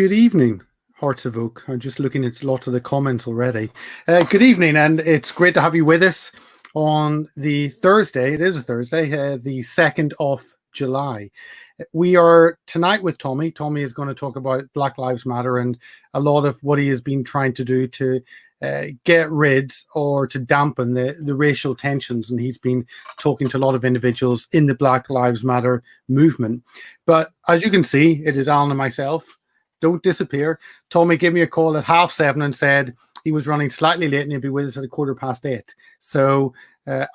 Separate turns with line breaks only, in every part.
Good evening, Hearts of Oak. I'm just looking at lots of the comments already. Good evening, and it's great to have you with us on the Thursday. It is a Thursday, the 2nd of July. We are tonight with Tommy. Tommy is going to talk about Black Lives Matter and a lot of what he has been trying to do to get rid or to dampen the racial tensions. And he's been talking to a lot of individuals in the Black Lives Matter movement. But as you can see, it is Alan and myself. Don't disappear. Tommy gave me a call at 7:30 and said he was running slightly late and he'll be with us at 8:15. So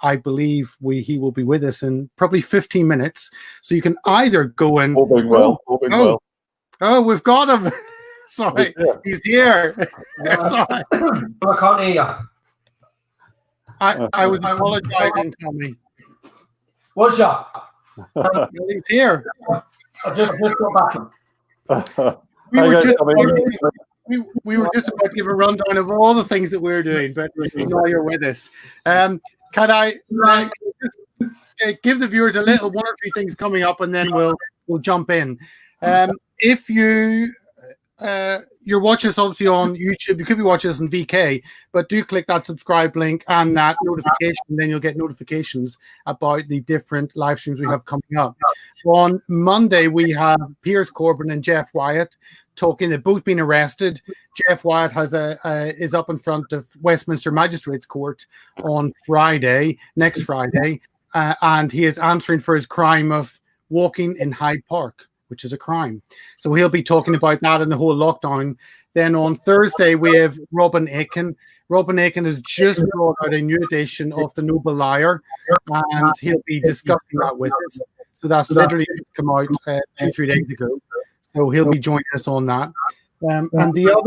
I believe he will be with us in probably 15 minutes. So you can either go and...
Hoping well.
Oh, we've got him. Sorry, he's here. Sorry.
I can't hear you.
I was apologizing, Tommy.
What's up?
He's here.
I just got back.
We were just about to give a rundown of all the things that we're doing, but now you're with us. Can I just give the viewers a little one or two things coming up, and then we'll jump in. If you're watching us obviously on YouTube, you could be watching us on VK, but do click that subscribe link and that notification, then you'll get notifications about the different live streams we have coming up. So on Monday, we have Piers Corbyn and Jeff Wyatt talking. They've both been arrested. Jeff Wyatt is up in front of Westminster Magistrates Court on next Friday, and he is answering for his crime of walking in Hyde Park, which is a crime. So he'll be talking about that and the whole lockdown. Then on Thursday, we have Robin Aiken. Robin Aiken has just brought out a new edition of The Noble Liar, and he'll be discussing that with us. So that's literally just come out 2-3 days ago. So he'll be joining us on that. And we have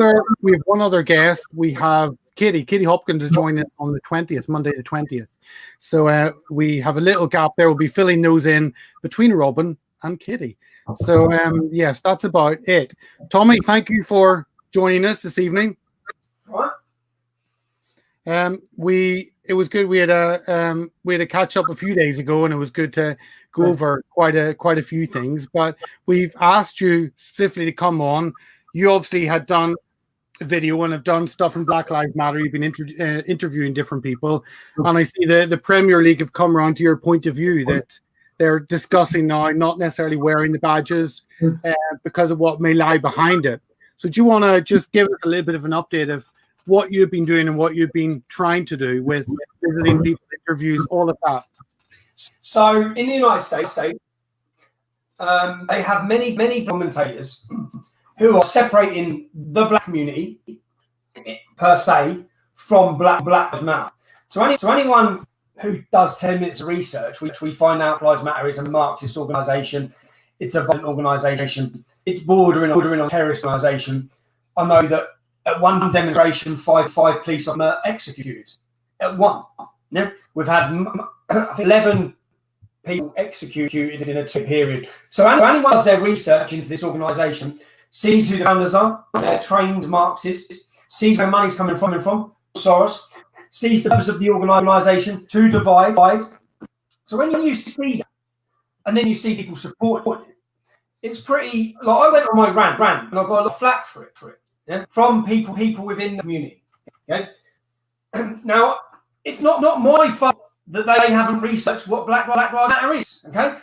one other guest. We have Katie Hopkins is joining us on the 20th, Monday the 20th. So we have a little gap there. We'll be filling those in between Robin and Katie. So yes, that's about it. Tommy, thank you for joining us this evening.
What?
It was good. We had a catch up a few days ago, and it was good to go over quite a few things. But we've asked you specifically to come on. You obviously had done a video and have done stuff in Black Lives Matter. You've been interviewing different people, and I see the Premier League have come around to your point of view that they're discussing now not necessarily wearing the badges because of what may lie behind it. So do you want to just give us a little bit of an update of what you've been doing and what you've been trying to do with visiting people, interviews, all of that?
So in the United States, they have many commentators who are separating the black community per se from Black Lives Matter. So anyone who does 10 minutes of research, which we find out Black Lives Matter is a Marxist organisation, it's a violent organisation, it's bordering on terrorist organisation. I know that at one demonstration, five police officers were executed. At one. Yeah? We've had 11 people executed in a 2 period. So anyone who does their research into this organisation sees who the founders are, they're trained Marxists, sees where money's coming from, Soros, sees the purpose of the organisation to divide. So when you see that, and then you see people support it, it's pretty. Like I went on my rant, and I got a lot of flack for it. Yeah? From people within the community. Okay? Now it's not my fault that they haven't researched what Black Lives Matter is. Okay,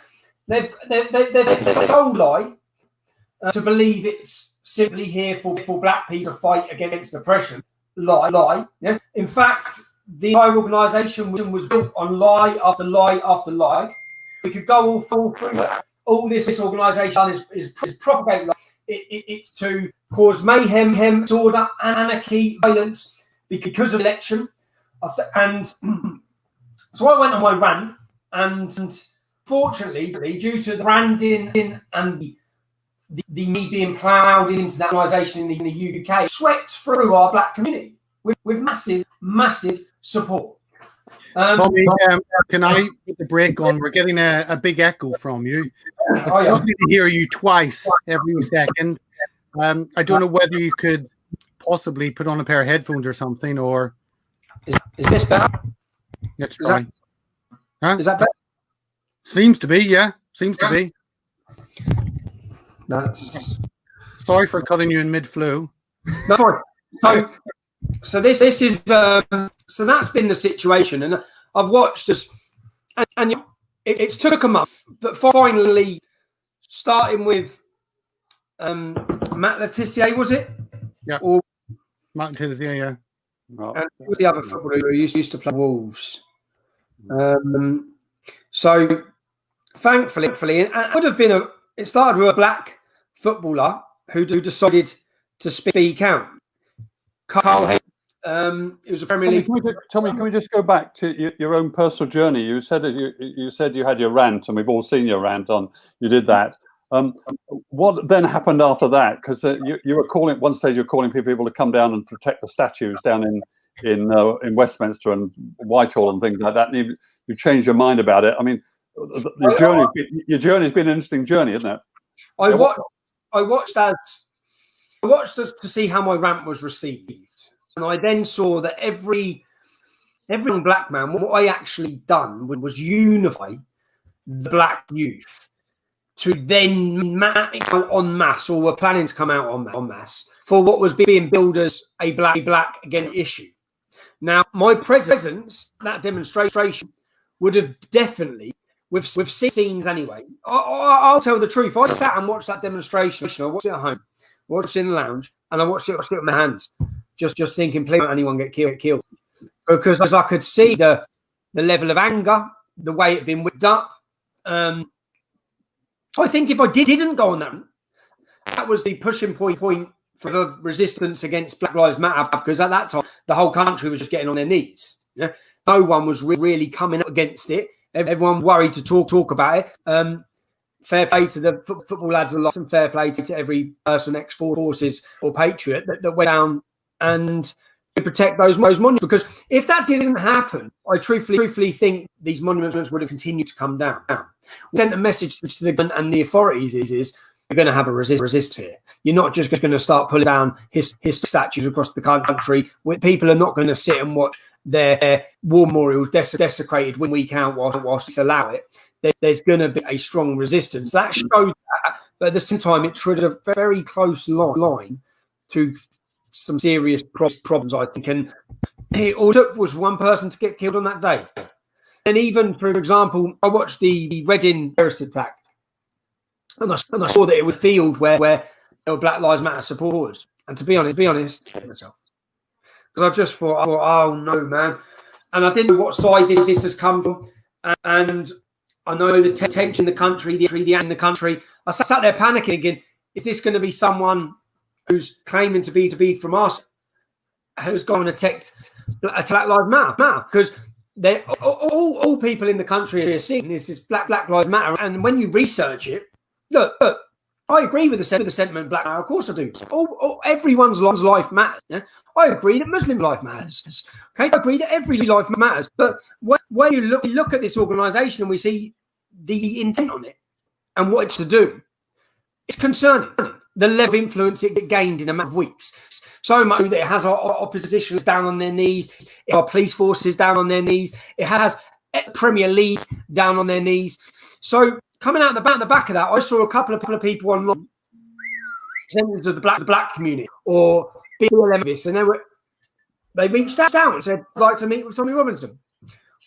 they've sold lie to believe it's simply here for black people to fight against oppression. Lie. Yeah. In fact, the entire organisation was built on lie after lie after lie. We could go all through that. All this organisation is propagating. It's to cause mayhem, disorder, anarchy, violence because of election. And so I went on my rant, and fortunately, due to the branding and the me being ploughed into that organisation in the UK, swept through our black community with massive support.
Tommy, can I put the break on? We're getting a big echo from you. It's lovely to hear you twice every second. I don't know whether you could possibly put on a pair of headphones or something, or...
Is this better?
Let's try.
Is that better?
Seems to be, yeah. Seems to be.
That's
Sorry for cutting you in mid-flu.
No, sorry. So this is so that's been the situation, and I've watched this, and it's took a month, but finally, starting with Matt Letizia, was it?
Yeah.
Or
Matt Letizia, yeah.
And who was the other footballer who used to play Wolves? So thankfully, and it would have been it started with a black footballer who decided to speak out. Carl Hay, it was a Premier League.
Tommy, can we just go back to your own personal journey? You said you had your rant, and we've all seen your rant on. You did that. What then happened after that? Because you were calling at one stage. You're calling people to come down and protect the statues down in Westminster and Whitehall and things like that. And you changed your mind about it. I mean, your journey's been an interesting journy, isn't it?
I watched as to see how my rant was received, and I then saw that every black man, what I actually done was unify the black youth to then out en masse, or were planning to come out en masse for what was being billed as a black again issue. Now, my presence, that demonstration, would have definitely, with scenes anyway. I'll tell the truth. I sat and watched that demonstration. I watched it at home, watched it in the lounge, and I watched it with my hands, just thinking, please don't anyone get killed, because as I could see the level of anger, the way it'd been whipped up. I think if I didn't go on that was the pushing point for the resistance against Black Lives Matter, because at that time the whole country was just getting on their knees. Yeah? No one was really coming up against it. Everyone worried to talk about it. Fair play to the football lads a lot, and fair play to every person, ex-forces or patriot that went down and to protect those monuments. Because if that didn't happen, I truthfully think these monuments would have continued to come down. We sent a message to the government and the authorities is you're going to have a resist here. You're not just going to start pulling down his statues across the country. People are not going to sit and watch their war memorials desecrated week out whilst it's allow it. There's going to be a strong resistance. That showed that, but at the same time, it treated a very close line to some serious problems, I think. And all it took was one person to get killed on that day. And even, for example, I watched the Reading terrorist attack, and I saw that it was a field where there were Black Lives Matter supporters. And to be honest, myself, because I just thought, oh no, man. And I didn't know what side this has come from. And I know the tension in the country, the country. I sat there panicking again. Is this going to be someone who's claiming to be from us, who's going to attack Black Lives Matter? Because all people in the country are seeing this Black Lives Matter. And when you research it, look, I agree with the sentiment Black Matter. Of course I do. Everyone's life matters. Yeah? I agree that Muslim life matters. Okay, I agree that every life matters. But when you look at this organisation and we see the intent on it and what it's to do, it's concerning. The level of influence it gained in a matter of weeks. So much that it has our oppositions down on their knees, our police forces down on their knees, it has Premier League down on their knees. So coming out the back of that, I saw a couple of people online, representatives of the black community or BLM, and they reached out and said, I'd like to meet with Tommy Robinson.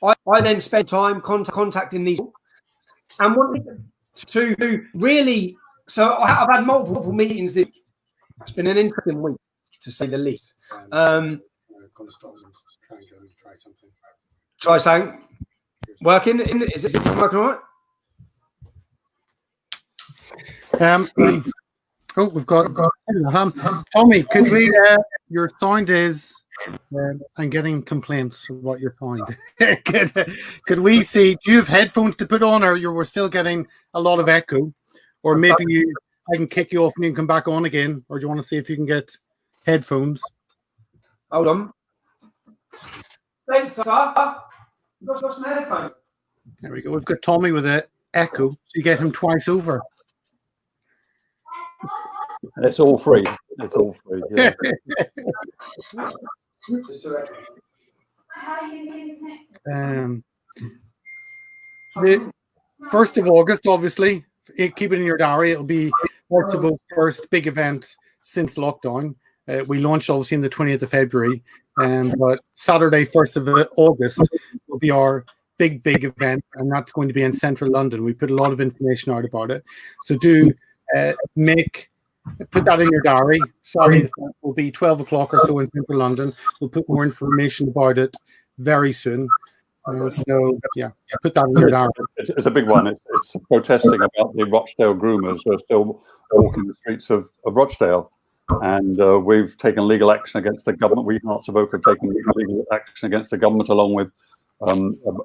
I then spent time contacting these people and wanted to really. So I've had multiple meetings this week. It's been an interesting week, to say the least.
I'm going to stop and try something.
Try something. Working? Is it working all right?
We've got Tommy, could we your sound is I'm getting complaints about your sound. could we see, do you have headphones to put on, or we're still getting a lot of echo? Or maybe I can kick you off and you can come back on again, or do you want to see if you can get headphones?
Hold on. Thanks, sir. You've got some headphones.
There we go. We've got Tommy with an echo, so you get him twice over.
It's all free. It's all free. Yeah.
The 1st of August, obviously, keep it in your diary. It'll be Right to Vote first big event since lockdown. We launched obviously on the 20th of February, but Saturday, 1st of August will be our big event, and that's going to be in central London. We put a lot of information out about it. So do put that in your diary. Sorry, it will be 12 o'clock or so in central London. We'll put more information about it very soon. So yeah, put that in your diary.
It's a big one. It's protesting about the Rochdale groomers who are still walking the streets of Rochdale. And we've taken legal action against the government. We, Hearts of Oak, have taken legal action against the government, along with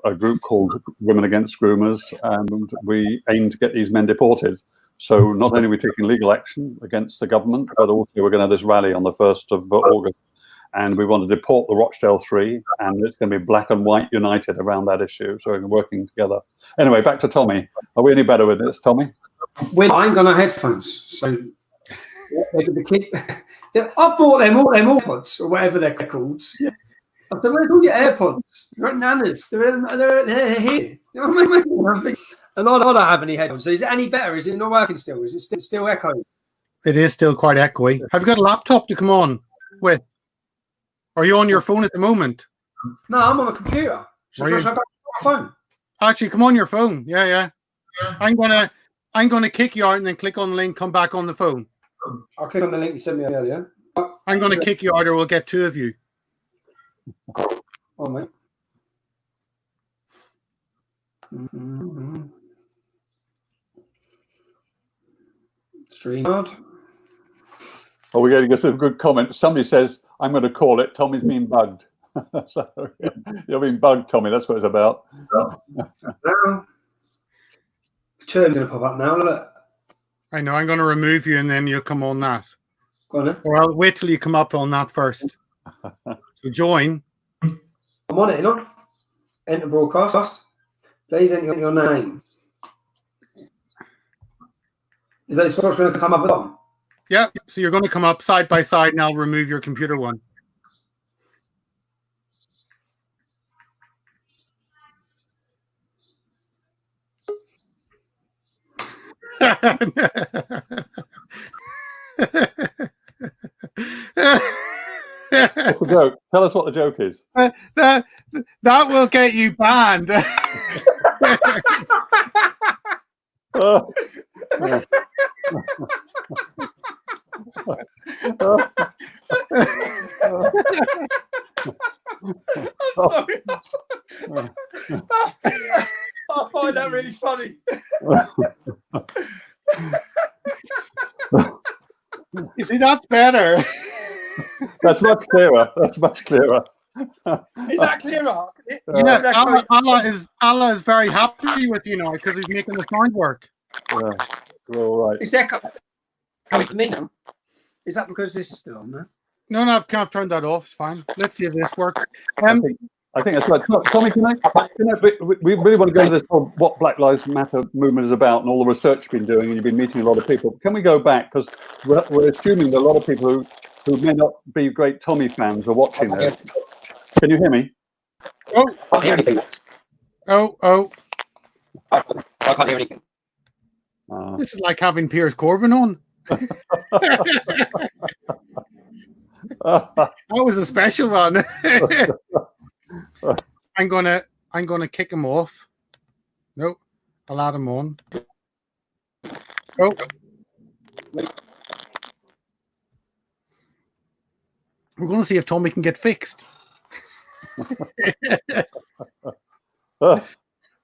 a group called Women Against Groomers, and we aim to get these men deported. So not only are we taking legal action against the government, but also we're going to have this rally on the 1st of August, and we want to deport the Rochdale Three, and it's going to be black and white united around that issue. So we're working together. Anyway, back to Tommy. Are we any better with this, Tommy?
I ain't got no headphones, so the kid. I bought them all AirPods or whatever they're called. I said, "Where's all your AirPods? You're at Nana's. They're here." You know what I mean? And I don't have any headphones. So is it any better? Is it not working still? Is it still echoing?
It is still quite echoey. Have you got a laptop to come on with? Are you on your phone at the moment?
No, I'm on a computer. So I got my phone.
Actually, come on your phone. Yeah. I'm gonna kick you out and then click on the link. Come back on the phone.
I'll click on the link you sent me earlier.
I'm gonna kick you out, or we'll get two of you.
Oh, mate. StreamYard.
Oh, we're going to get some good comments. Somebody says, "I'm going to call it. Tommy's been bugged." So, you're being bugged, Tommy. That's what it's about.
Now, Turn going to pop up now. Look.
I know. I'm going to remove you, and then you'll come on that.
Go on then.
Or I'll wait till you come up on that first. So join.
I'm on it, you know. Enter broadcast. Please enter your name. Is that what's going to come up at the bottom?
Yeah. So you're going to come up side by side, and I'll remove your computer one.
What's the joke? Tell us what the joke is.
That will get you banned.
I find that really funny.
You see, that's better.
That's much clearer. That's much clearer.
Is that clearer?
Yeah, Allah is very happy with you now because he's making the sound work.
Yeah, you're all right.
Is that coming to me now? Is that because this is still on there?
No, I've kind of turned that off. It's fine. Let's see if this works.
I think that's right. Tommy, we really want to go into this whole what Black Lives Matter movement is about and all the research you've been doing, and you've been meeting a lot of people. Can we go back? Because we're assuming that a lot of people who may not be great Tommy fans are watching this. Can you hear me?
Oh, I can't hear anything.
Oh.
I can't hear anything.
This is like having Piers Corbyn on. That was a special one. I'm gonna kick him off. Nope, I'll add him on. Oh. We're going to see if Tommy can get fixed.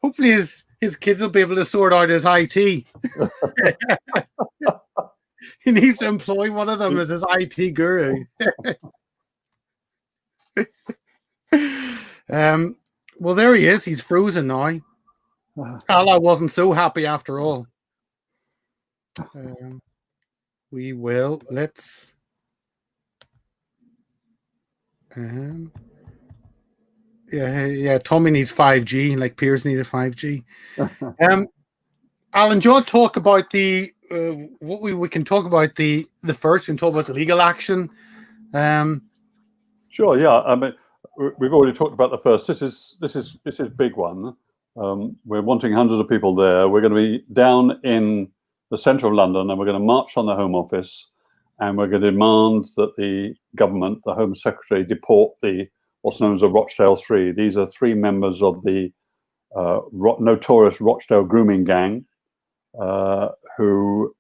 Hopefully his kids will be able to sort out his IT. He needs to employ one of them as his IT guru. Well, there he is. He's frozen now. Allah wasn't so happy after all. Let's... yeah, Tommy needs 5G, like Piers needed 5G. Alan, do you want to talk about the what we can talk about the first and talk about the legal action?
Sure, yeah. I mean, we've already talked about the first. This is big one. We're wanting hundreds of people there. We're going to be down in the centre of London, and we're going to march on the Home Office, and we're going to demand that the government, the Home Secretary, deport the what's known as the Rochdale Three. These are 3 members of the notorious Rochdale grooming gang, who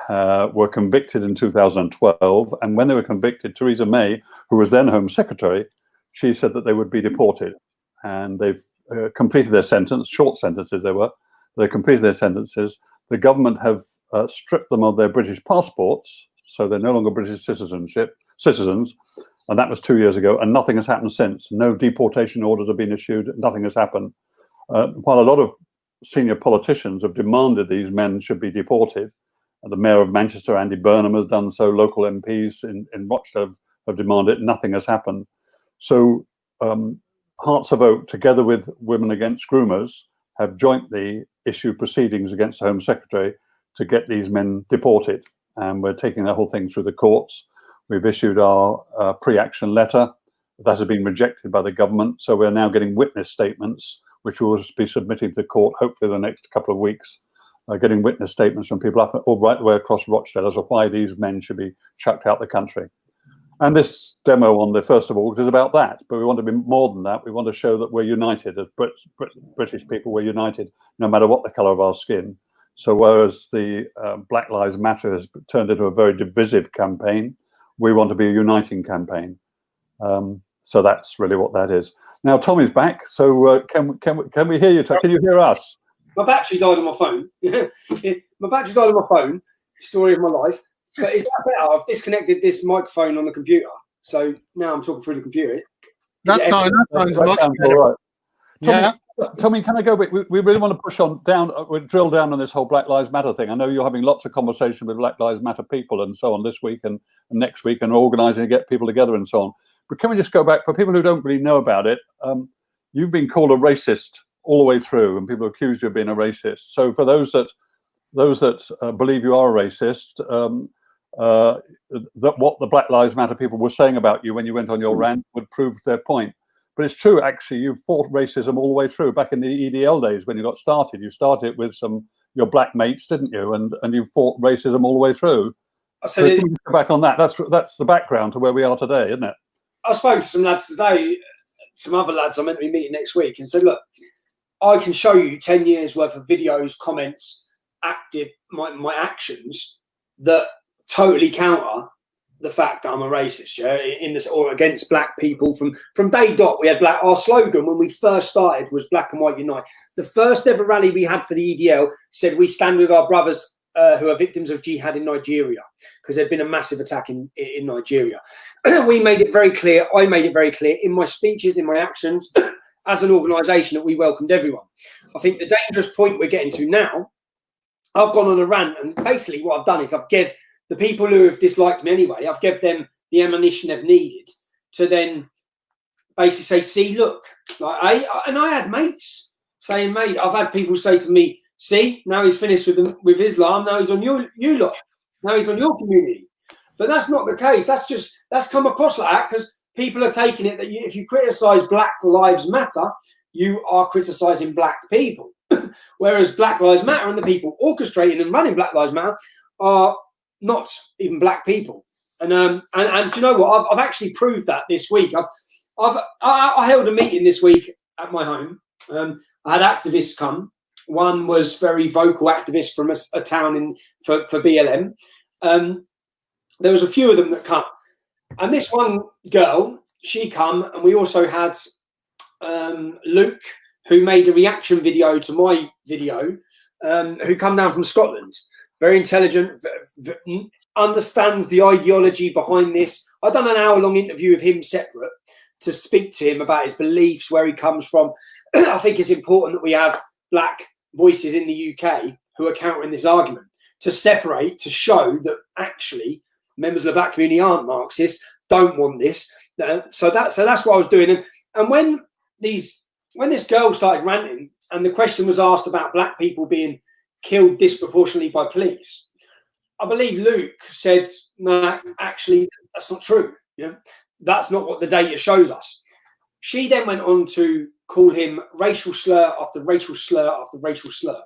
were convicted in 2012. And when they were convicted, Theresa May, who was then Home Secretary, she said that they would be deported. And they've completed their sentence, short sentences they were. They completed their sentences. The government have stripped them of their British passports, so they're no longer British citizens. And that was 2 years ago, and nothing has happened since. No deportation orders have been issued. Nothing has happened. While a lot of senior politicians have demanded these men should be deported, the Mayor of Manchester, Andy Burnham, has done so. Local MPs in Rochdale have demanded. Nothing has happened. So Hearts of Oak, together with Women Against Groomers, have jointly issued proceedings against the Home Secretary to get these men deported. And we're taking the whole thing through the courts. We've issued our pre-action letter. That has been rejected by the government. So we're now getting witness statements, which will be submitted to the court, hopefully the next couple of weeks, getting witness statements from people up all right the way across Rochdale as to why these men should be chucked out the country. And this demo on the 1st of August is about that. But we want to be more than that. We want to show that we're united as British people. We're united no matter what the colour of our skin. So whereas the Black Lives Matter has turned into a very divisive campaign, we want to be a uniting campaign. So that's really what that is. Now Tommy's back. So can we hear you? Can you hear us?
My battery died on my phone. My battery died on my phone. Story of my life. But is that better? I've disconnected this microphone on the computer, so now I'm talking through the computer.
That sounds much better.
All right. Tommy, can I go? We really want to push on down. We drill down on this whole Black Lives Matter thing. I know you're having lots of conversation with Black Lives Matter people and so on this week and next week, and organising to get people together and so on. But can we just go back for people who don't really know about it? You've been called a racist all the way through, and people accuse you of being a racist. So for those that believe you are a racist, that what the Black Lives Matter people were saying about you when you went on your rant would prove their point. But it's true, actually, you fought racism all the way through. Back in the EDL days when you got started, you started with your black mates, didn't you? And you fought racism all the way through. So can you go back on that? That's the background to where we are today, isn't it? I
spoke to some lads today, some other lads I'm meant to be meeting next week, and said, look, I can show you 10 years worth of videos, comments, my actions that totally counter the fact that I'm a racist, yeah, in this or against black people from day dot. We had our slogan when we first started was Black and White Unite. The first ever rally we had for the EDL said we stand with our brothers who are victims of jihad in Nigeria, because there'd been a massive attack in Nigeria. We made it very clear, I made it very clear in my speeches, in my actions, as an organisation, that we welcomed everyone. I think the dangerous point we're getting to now, I've gone on a rant, and basically what I've done is I've given the people who have disliked me anyway, I've given them the ammunition they've needed to then basically say, see, look, like I had mates saying, mate, I've had people say to me, see, now he's finished with Islam, now he's on you lot, now he's on your community. But that's not the case. That's come across like that because people are taking it that if you criticise Black Lives Matter, you are criticising black people. Whereas Black Lives Matter and the people orchestrating and running Black Lives Matter are not even black people. And do you know what? I've actually proved that this week. I held a meeting this week at my home. I had activists come. One was very vocal activist from a town for BLM. There was a few of them that come. And this one girl, she come, and we also had Luke, who made a reaction video to my video, who come down from Scotland. Very intelligent, understands the ideology behind this. I've done an hour-long interview with him separate to speak to him about his beliefs, where he comes from. I think it's important that we have black voices in the UK who are countering this argument, to separate, to show that actually members of the black community aren't Marxists, don't want this. So that's what I was doing. And when this girl started ranting, and the question was asked about black people being killed disproportionately by police, I believe Luke said, no, actually, that's not true. You know, that's not what the data shows us. She then went on to call him racial slur after racial slur after racial slur,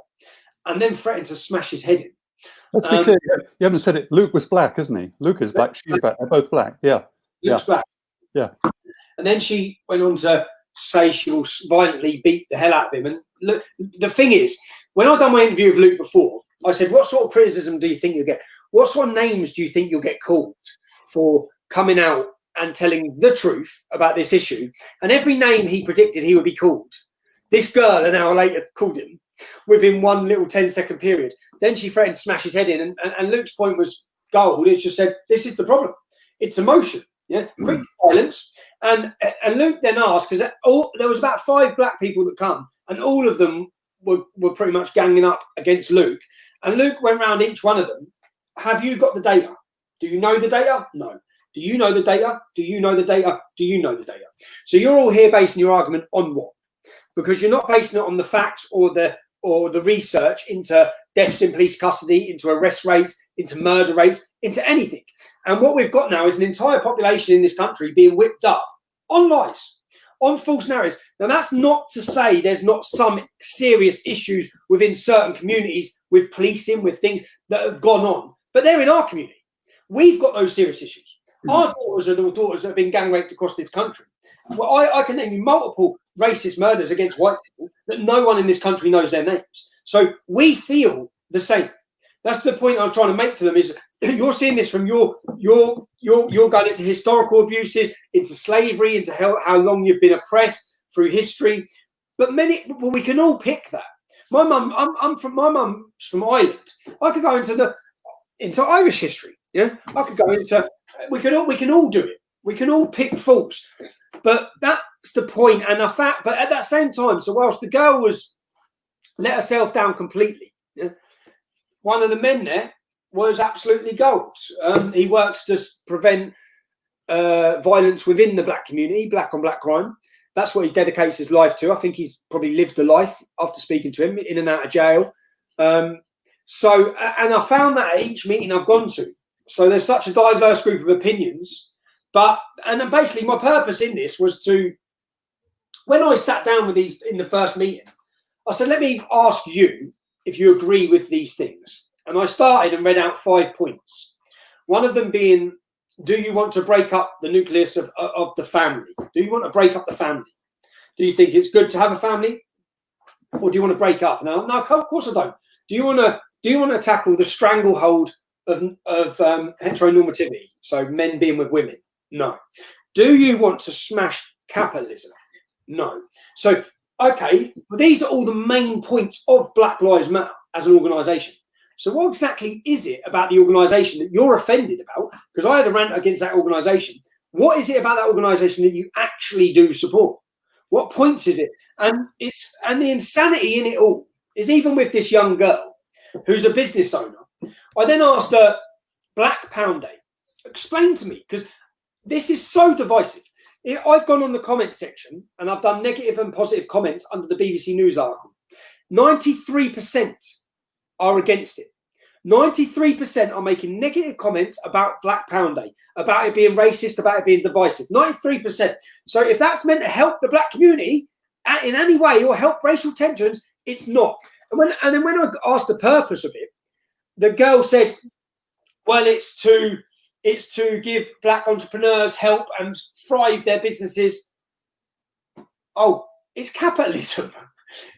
and then threatened to smash his head in.
Let's be clear. You haven't said it. Luke was black, isn't he? Luke is black. She's black. They're both black. Yeah.
Luke's black.
Yeah.
And then she went on to say she will violently beat the hell out of him. And look, the thing is, when I've done my interview with Luke before, I said, what sort of criticism do you think you'll get? What sort of names do you think you'll get called for coming out and telling the truth about this issue? And every name he predicted he would be called. This girl an hour later called him within one little 10-second period. Then she threatened to smash his head in. And Luke's point was gold. It just said, this is the problem. It's emotion. Yeah, quick violence. And Luke then asked, because there was about 5 black people that come, and all of them were pretty much ganging up against Luke. And Luke went round each one of them. Have you got the data? Do you know the data? No. Do you know the data? Do you know the data? Do you know the data? So you're all here basing your argument on what? Because you're not basing it on the facts or the research into deaths in police custody, into arrest rates, into murder rates, into anything. And what we've got now is an entire population in this country being whipped up on lies, on false narratives. Now, that's not to say there's not some serious issues within certain communities with policing, with things that have gone on, but they're in our community. We've got those serious issues. Our daughters are the daughters that have been gang raped across this country. Well, I can name you multiple racist murders against white people that no one in this country knows their names. So we feel the same. That's the point I was trying to make to them, is you're seeing this from you're going into historical abuses, into slavery, into how long you've been oppressed through history. But we can all pick that. My mum's from Ireland. I could go into Irish history. Yeah, I could go into. We can all do it. We can all pick faults. But that's the point. And the fact. But at that same time, so whilst the girl was let herself down completely, yeah, one of the men there was absolutely gold. He works to prevent violence within the black community, black on black crime. That's what he dedicates his life to. I think he's probably lived a life after speaking to him, in and out of jail. And I found that at each meeting I've gone to. So there's such a diverse group of opinions. And basically my purpose in this was to, when I sat down with these in the first meeting, I said, let me ask you if you agree with these things. And I started and read out 5 points. One of them being, do you want to break up the nucleus of the family? Do you want to break up the family? Do you think it's good to have a family? Or do you want to break up? No, of course I don't. Do you want to tackle the stranglehold of heteronormativity? So men being with women? No. Do you want to smash capitalism? No. So, okay, these are all the main points of Black Lives Matter as an organisation. So what exactly is it about the organisation that you're offended about? Because I had a rant against that organisation. What is it about that organisation that you actually do support? What points is it? And the insanity in it all is, even with this young girl who's a business owner, I then asked her, Black Pound Day, explain to me, because this is so divisive. I've gone on the comment section and I've done negative and positive comments under the BBC News article. 93% are against it. 93% are making negative comments about Black Pound Day, about it being racist, about it being divisive. 93%. So if that's meant to help the black community in any way or help racial tensions, it's not. And then when I asked the purpose of it, the girl said, well, it's to give black entrepreneurs help and thrive their businesses. Oh, it's capitalism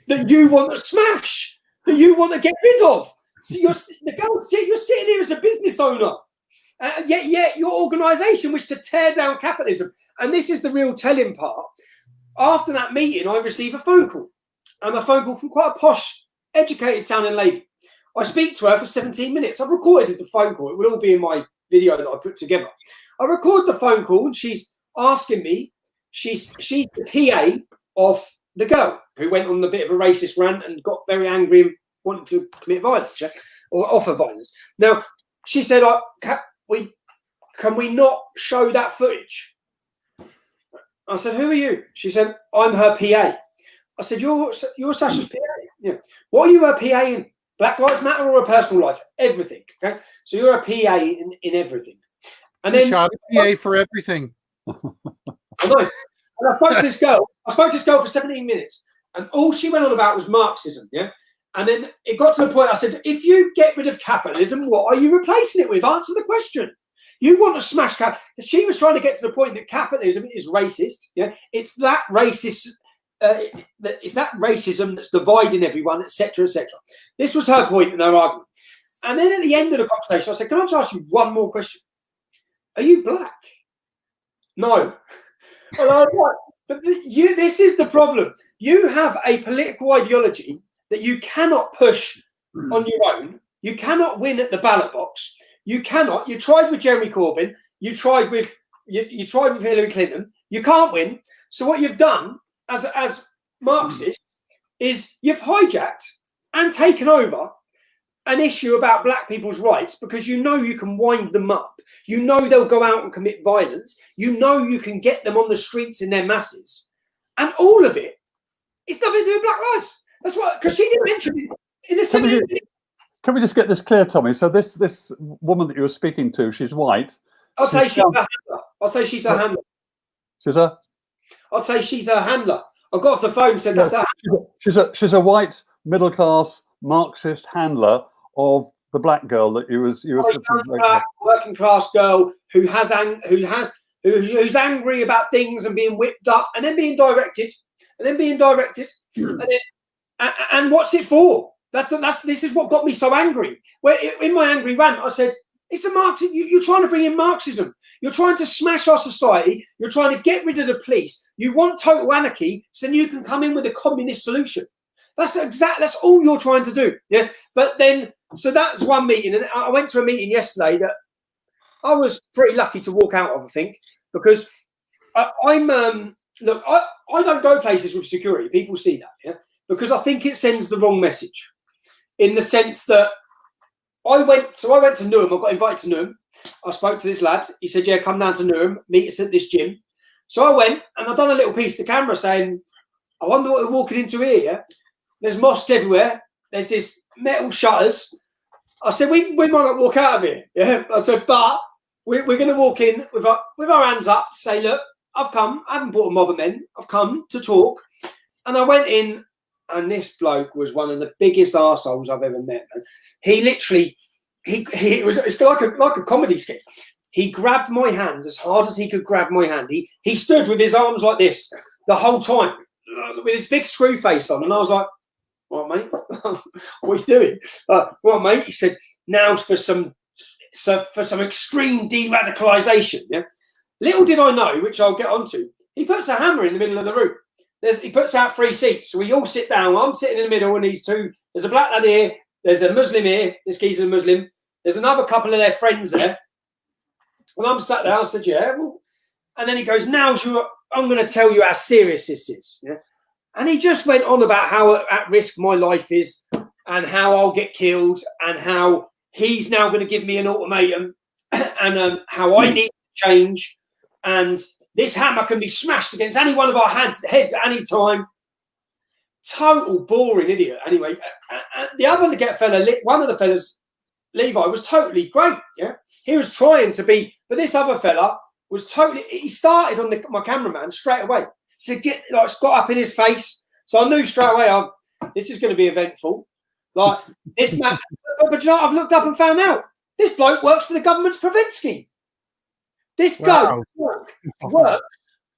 that you want to smash, that you want to get rid of. So you're sitting here as a business owner, yet your organisation wished to tear down capitalism. And this is the real telling part. After that meeting, I received a phone call, and a phone call from quite a posh, educated-sounding lady. I speak to her for 17 minutes. I've recorded the phone call. It will all be in my video that I put together. I record the phone call, and she's asking me. She's the PA of the girl who went on a bit of a racist rant and got very angry and wanted to commit violence, yeah? Or offer violence. Now, she said, can we not show that footage? I said, who are you? She said, I'm her PA. I said, you're Sasha's PA? Yeah. What are you her PA in? Black Lives Matter or a personal life? Everything. Okay. So you're a PA in everything. And then
a PA for everything.
I know. And I spoke to this girl. For 17 minutes, and all she went on about was Marxism. Yeah. And then it got to the point I said, if you get rid of capitalism, what are you replacing it with? Answer the question. You want to smash cap. She was trying to get to the point that capitalism is racist. Yeah, it's that racist. It's that racism that's dividing everyone, etc., etc. This was her point in her argument. And then at the end of the conversation, I said, "Can I just ask you one more question? Are you black?" No. And I was like, but this is the problem. You have a political ideology that you cannot push on your own. You cannot win at the ballot box. You cannot. You tried with Jeremy Corbyn. You tried with Hillary Clinton. You can't win. So what you've done as Marxists is you've hijacked and taken over an issue about black people's rights because you know you can wind them up. You know they'll go out and commit violence. You know you can get them on the streets in their masses. And all of it, it's nothing to do with black lives. That's what, because she didn't mention it in the 70s.
Can we just get this clear, Tommy? So this woman that you were speaking to, she's white.
I'd say she's a handler. I'd say she's a handler.
She's a?
I'd say she's a handler. I got off the phone and said that's her.
She's a white middle class Marxist handler of the black girl that you was
black, working class girl who's angry about things and being whipped up and then being directed and what's it for? This is what got me so angry. Where in my angry rant, I said, it's a Marxist. You're trying to bring in Marxism. You're trying to smash our society. You're trying to get rid of the police. You want total anarchy, so you can come in with a communist solution. That's all you're trying to do. Yeah. But then, so that's one meeting, and I went to a meeting yesterday that I was pretty lucky to walk out of. I think because I don't go places with security. People see that, yeah, because I think it sends the wrong message. In the sense that I went to Newham. I got invited to Newham. I spoke to this lad. He said, "Yeah, come down to Newham, meet us at this gym." So I went and I've done a little piece to camera saying, "I wonder what we're walking into here." Yeah? There's mosques everywhere. There's this metal shutters. I said, "We might not walk out of here." Yeah. I said, "But we're going to walk in with our hands up, say, look, I've come. I haven't brought a mob of men. I've come to talk." And I went in. And this bloke was one of the biggest arseholes I've ever met. He literally, it's like a comedy skit. He grabbed my hand as hard as he could grab my hand. He stood with his arms like this the whole time, with his big screw face on. And I was like, "What, mate? What are you doing?" "Well, mate," he said, "now's for some extreme de-radicalisation." Yeah. Little did I know, which I'll get onto, he puts a hammer in the middle of the room. He puts out 3 seats, so we all sit down. I'm sitting in the middle, and these two. There's a black lad here. There's a Muslim here. This geezer's a Muslim. There's another couple of their friends there. And I'm sat there. I said, "Yeah." Well, and then he goes, "Now I'm going to tell you how serious this is." Yeah. And he just went on about how at risk my life is, and how I'll get killed, and how he's now going to give me an ultimatum, and how I need to change, and this hammer can be smashed against any one of our heads at any time. Total boring idiot. Anyway, the other fella, one of the fellas, Levi, was totally great. Yeah, he was trying to be, but this other fella was totally. He started on my cameraman straight away. So got up in his face. So I knew straight away, this is going to be eventful. Like this man, but you know, I've looked up and found out this bloke works for the government's prevent scheme. This guy works.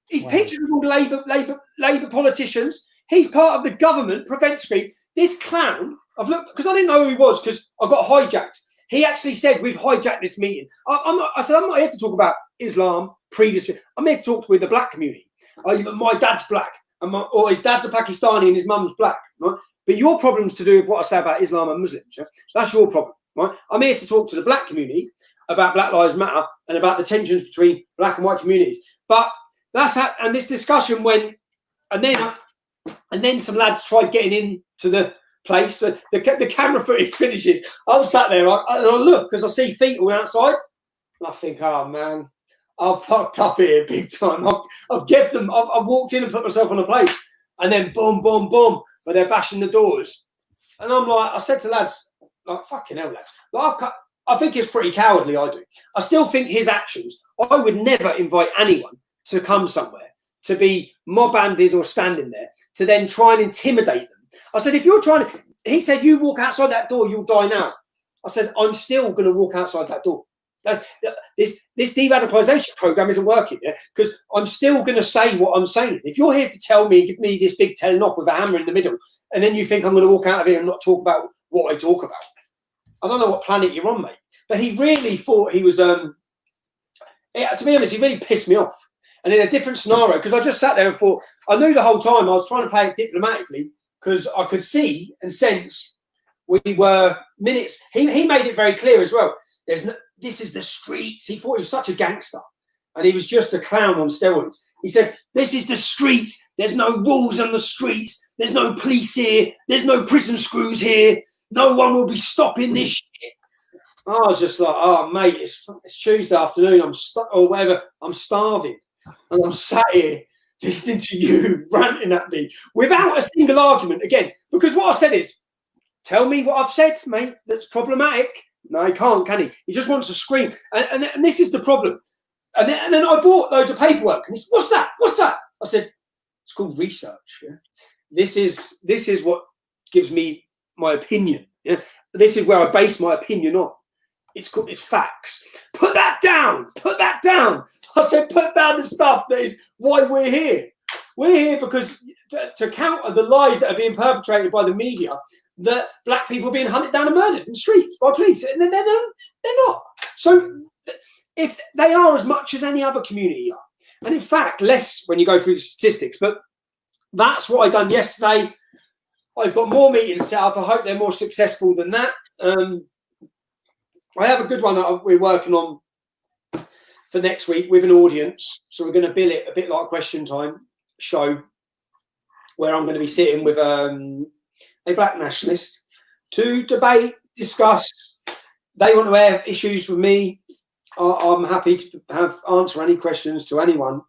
He's pictured with all the Labour politicians. He's part of the government prevent scheme. This clown, I've looked because I didn't know who he was because I got hijacked. He actually said, "We've hijacked this meeting." I said, "I'm not here to talk about Islam previously. I'm here to talk with the black community. My dad's black, or his dad's a Pakistani and his mum's black. Right? But your problem's to do with what I say about Islam and Muslims. Yeah? That's your problem. Right? I'm here to talk to the black community about Black Lives Matter and about the tensions between black and white communities." But that's how, and this discussion went, and then some lads tried getting into the place. So the camera footage finishes. I'm sat there and I look because I see feet all outside, and I think, "Oh man, I've fucked up here big time. I've walked in and put myself on a plate, and then boom, boom, boom, but they're bashing the doors, and I'm like, I said to lads, like, fucking hell, lads, like, I think it's pretty cowardly. I do. I still think his actions. I would never invite anyone to come somewhere to be mob-banded or standing there to then try and intimidate them. I said, if you're trying to, he said, you walk outside that door, you'll die now. I said, I'm still going to walk outside that door. This de-radicalisation program isn't working, because I'm still going to say what I'm saying. If you're here to tell me, give me this big telling off with a hammer in the middle, and then you think I'm going to walk out of here and not talk about what I talk about, I don't know what planet you're on, mate. But he really thought he was, to be honest, he really pissed me off. And in a different scenario, because I just sat there and thought, I knew the whole time I was trying to play it diplomatically, because I could see and sense we were minutes. He made it very clear as well. This is the streets. He thought he was such a gangster, and he was just a clown on steroids. He said, this is the streets. There's no rules on the streets. There's no police here. There's no prison screws here. No one will be stopping this shit. I was just like, oh, mate, it's Tuesday afternoon. Or whatever. I'm starving. And I'm sat here listening to you ranting at me without a single argument again. Because what I said is, tell me what I've said, mate, that's problematic. No, he can't, can he? He just wants to scream. And this is the problem. And then I bought loads of paperwork. And he said, what's that? What's that? I said, it's called research. Yeah? This is what gives me my opinion. Yeah? This is where I base my opinion on. It's facts. Put that down. Put that down. I said, put down the stuff that is why we're here. We're here because to counter the lies that are being perpetrated by the media, that black people are being hunted down and murdered in the streets by police. And they're not. So if they are as much as any other community are, and in fact, less when you go through the statistics, but that's what I done yesterday. I've got more meetings set up. I hope they're more successful than that. I have a good one that we're working on for next week with an audience. So we're going to bill it a bit like Question Time show, where I'm going to be sitting with a black nationalist to debate, discuss. They want to air issues with me. I'm happy to answer any questions to anyone,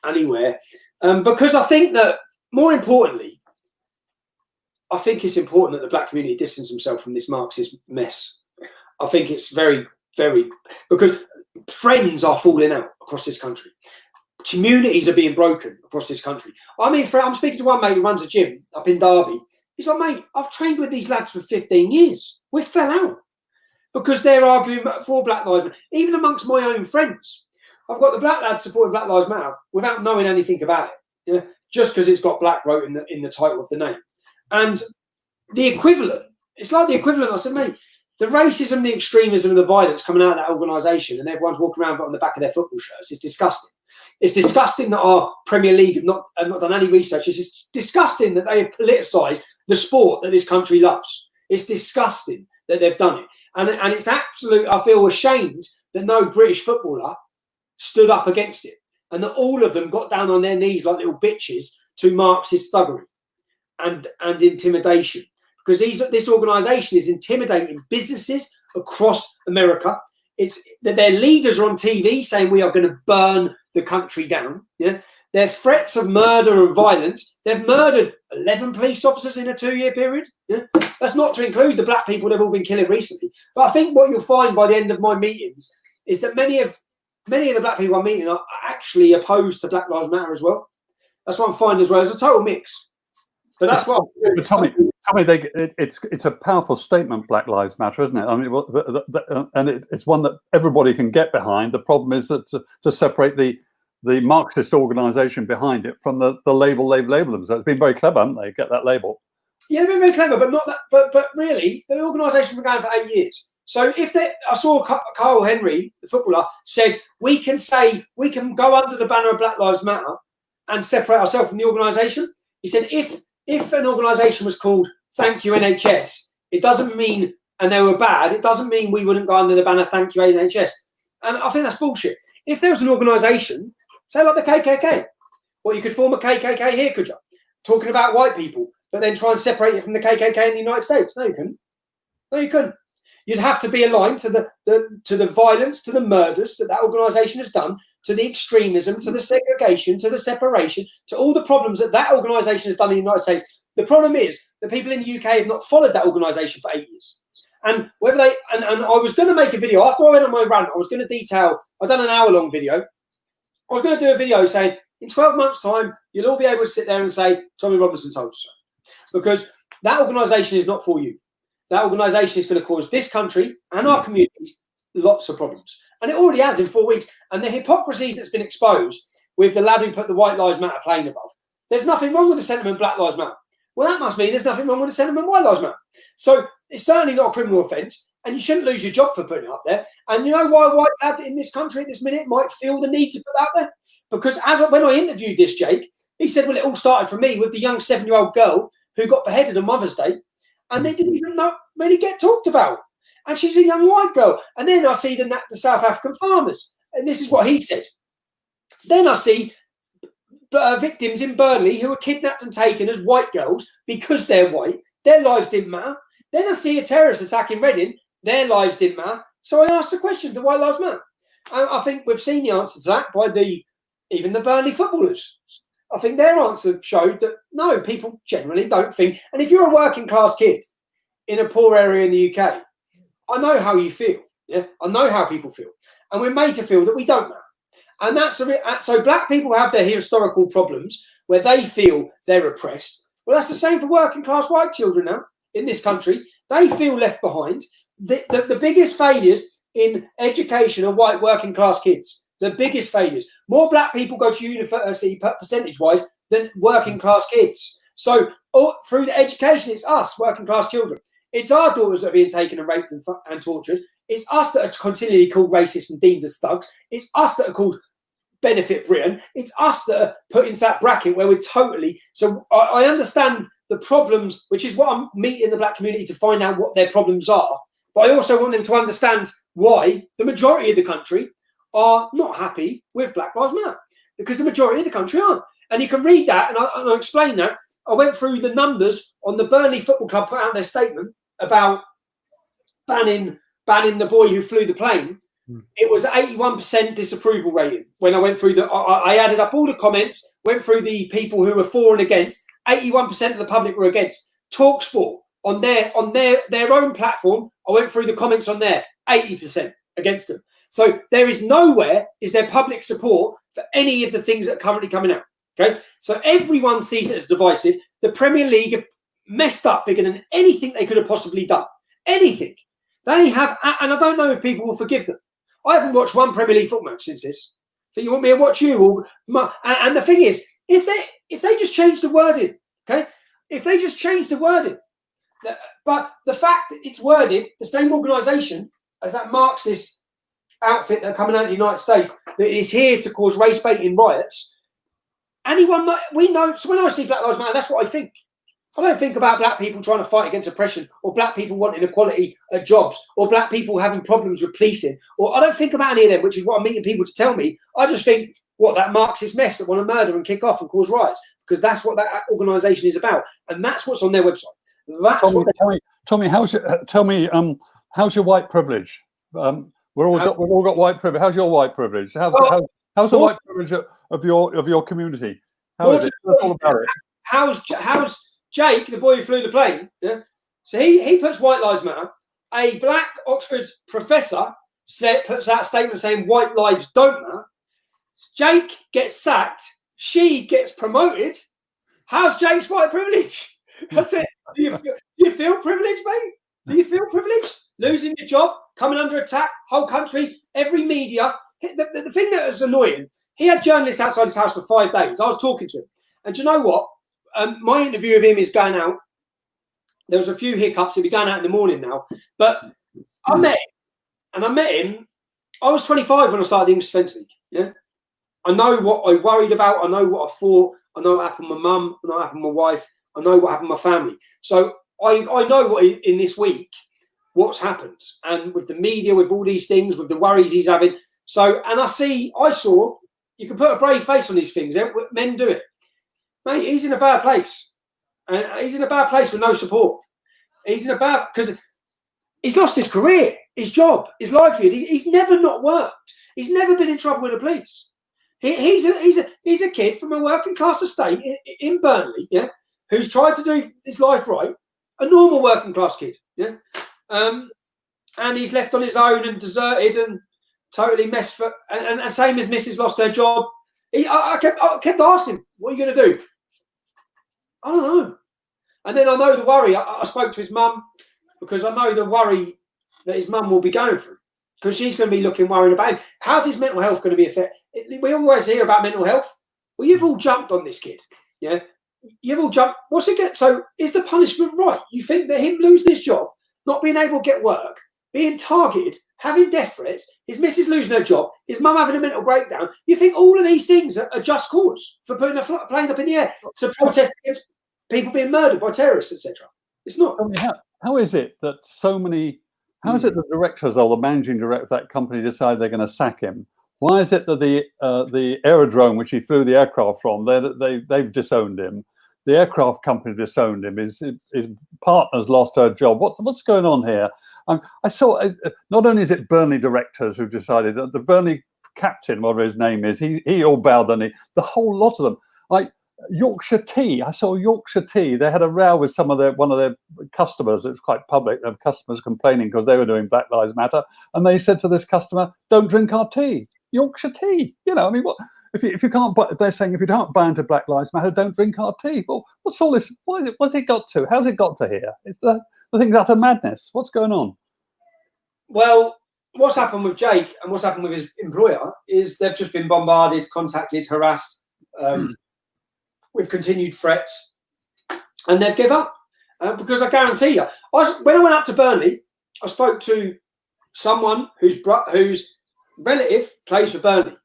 anywhere. Because I think that, more importantly, I think it's important that the black community distance themselves from this Marxist mess. I think it's very, very, because friends are falling out across this country. Communities are being broken across this country. I mean, I'm speaking to one mate who runs a gym up in Derby. He's like, mate, I've trained with these lads for 15 years. We fell out because they're arguing for Black Lives Matter, even amongst my own friends. I've got the black lads supporting Black Lives Matter without knowing anything about it, just because it's got black wrote in the title of the name. And the equivalent, it's like the equivalent. I said, mate, the racism, the extremism, and the violence coming out of that organisation, and everyone's walking around on the back of their football shirts, is disgusting. It's disgusting that our Premier League have not done any research. It's disgusting that they have politicised the sport that this country loves. It's disgusting that they've done it. And it's absolute, I feel ashamed that no British footballer stood up against it, and that all of them got down on their knees like little bitches to Marxist thuggery and intimidation. Because this organisation is intimidating businesses across America. It's that their leaders are on TV saying we are going to burn the country down. Yeah, their threats of murder and violence. They've murdered 11 police officers in a 2-year period. Yeah, that's not to include the black people they've all been killing recently. But I think what you'll find by the end of my meetings is that many of the black people I'm meeting are actually opposed to Black Lives Matter as well. That's what I'm finding as well. It's a total mix. But that's what.
But Tommy, it's a powerful statement. Black Lives Matter, isn't it? I mean, and it's one that everybody can get behind. The problem is that to separate the Marxist organisation behind it from the label they've labelled them. So it's been very clever, haven't they? Get that label.
Yeah, they've been very clever, but not that. But really, the organisation's been going for 8 years. So I saw Carl Henry, the footballer, said we can go under the banner of Black Lives Matter and separate ourselves from the organisation. He said if an organisation was called Thank You NHS, it doesn't mean, and they were bad, it doesn't mean we wouldn't go under the banner Thank You NHS. And I think that's bullshit. If there was an organisation, say like the KKK, well, you could form a KKK here, could you? Talking about white people, but then try and separate it from the KKK in the United States. No, you couldn't. No, you couldn't. You'd have to be aligned to the violence, to the murders that organisation has done, to the extremism, to the segregation, to the separation, to all the problems that organisation has done in the United States. The problem is that people in the UK have not followed that organisation for 8 years. And whether they and I was going to make a video after I went on my rant. I was going to detail. I've done an hour-long video. I was going to do a video saying in 12 months' time you'll all be able to sit there and say Tommy Robinson told you so, because that organisation is not for you. That organisation is going to cause this country and our communities lots of problems. And it already has in 4 weeks. And the hypocrisy that's been exposed with the lad who put the White Lives Matter plane above. There's nothing wrong with the sentiment Black Lives Matter. Well, that must mean there's nothing wrong with the sentiment White Lives Matter. So it's certainly not a criminal offence, and you shouldn't lose your job for putting it up there. And you know why a white lad in this country at this minute might feel the need to put that there? Because when I interviewed this Jake, he said, well, it all started for me with the young 7-year-old girl who got beheaded on Mother's Day, and they didn't even really get talked about. And she's a young white girl. And then I see the South African farmers, and this is what he said. Then I see victims in Burnley who were kidnapped and taken as white girls because they're white. Their lives didn't matter. Then I see a terrorist attack in Reading. Their lives didn't matter. So I asked the question, do white lives matter? And I think we've seen the answer to that by even the Burnley footballers. I think their answer showed that, no, people generally don't think. And if you're a working class kid in a poor area in the UK, I know how you feel. Yeah, I know how people feel. And we're made to feel that we don't matter. And so black people have their historical problems where they feel they're oppressed. Well, that's the same for working class white children now in this country. They feel left behind. The biggest failures in education are white working class kids. The biggest failures. More black people go to university percentage-wise than working class kids. So through the education, it's us, working class children. It's our daughters that are being taken and raped and tortured. It's us that are continually called racist and deemed as thugs. It's us that are called Benefit Britain. It's us that are put into that bracket where we're totally... So I understand the problems, which is what I'm meeting the black community to find out what their problems are. But I also want them to understand why the majority of the country are not happy with Black Lives Matter, because the majority of the country aren't. And you can read that, and I'll explain that. I went through the numbers on the Burnley Football Club put out their statement about banning the boy who flew the plane. It was 81% disapproval rating. When I went through I added up all the comments, went through the people who were for and against. 81% of the public were against. TalkSport on their own platform, I went through the comments on there. 80% against them. So there is nowhere is there public support for any of the things that are currently coming out. Okay, so everyone sees it as divisive. The Premier League have messed up bigger than anything they could have possibly done. Anything. They have, and I don't know if people will forgive them. I haven't watched one Premier League football match since this. So you want me to watch you? And the thing is, if they just change the wording, okay? If they just change the wording, but the fact that it's worded, the same organisation as that Marxist outfit that are coming out of the United States that is here to cause race baiting riots. We know. So when I see Black Lives Matter, that's what I think. I don't think about black people trying to fight against oppression, or black people wanting equality at jobs, or black people having problems with policing, or I don't think about any of them, which is what I'm meeting people to tell me. I just think, that Marxist mess that want to murder and kick off and cause riots, because that's what that organisation is about, and that's what's on their website.
Tommy, how's your white privilege? We've all got white privilege. How's your white privilege? How's the white privilege of your community? How is it? All about it.
How's Jake, the boy who flew the plane? Yeah? So he puts White Lives Matter. A black Oxford professor puts out a statement saying white lives don't matter. Jake gets sacked. She gets promoted. How's Jake's white privilege? That's it. Do you feel privileged, mate? Do you feel privileged? Losing your job, coming under attack, whole country, every media. The thing that was annoying, he had journalists outside his house for 5 days. I was talking to him. And do you know what? My interview of him is going out. There was a few hiccups. He'll be going out in the morning now. But I met him. I was 25 when I started the English Defence League. Yeah, I know what I worried about. I know what I thought. I know what happened to my mum. I know what happened to my wife. I know what happened to my family. So I know what in this week, what's happened. And with the media, with all these things, with the worries he's having. So, and I saw, you can put a brave face on these things. Men do it. Mate, he's in a bad place. And he's in a bad place with no support. Because he's lost his career, his job, his livelihood. He's never not worked. He's never been in trouble with the police. He's a kid from a working class estate in Burnley, yeah, who's tried to do his life right. A normal working class kid, yeah. And he's left on his own and deserted and totally messed for. And same as Mrs. lost her job. I kept asking him, what are you going to do? I don't know. And then I know the worry. I spoke to his mum because I know the worry that his mum will be going through because she's going to be worrying about him. How's his mental health going to be affected? We always hear about mental health. Well, you've all jumped on this kid. Yeah. You've all jumped. What's it get? So is the punishment right? You think that him losing his job, not being able to get work, being targeted, having death threats, his missus losing her job, his mum having a mental breakdown, you think all of these things are just cause for putting a plane up in the air to protest against people being murdered by terrorists, etc.? It's not.
I mean, how is it that so many, how is it the directors or the managing director of that company decide they're going to sack him? Why is it that the aerodrome which he flew the aircraft from, they've disowned him? The aircraft company disowned him. His partner's lost her job. What's going on here? I saw, not only is it Burnley directors who decided that the Burnley captain, whatever his name is, he all bowed the knee. The whole lot of them, like Yorkshire Tea. I saw Yorkshire Tea. They had a row with one of their customers. It was quite public. There were customers complaining because they were doing Black Lives Matter, and they said to this customer, "Don't drink our tea, Yorkshire Tea." You know, I mean, what? If you can't, they're saying if you don't buy into Black Lives Matter, don't drink our tea. Well, what's all this? What's it got to? How's it got to here? It's the thing's utter madness. What's going on?
Well, what's happened with Jake and what's happened with his employer is they've just been bombarded, contacted, harassed with continued threats, and they've given up because I guarantee you, when I went up to Burnley, I spoke to someone whose relative plays for Burnley.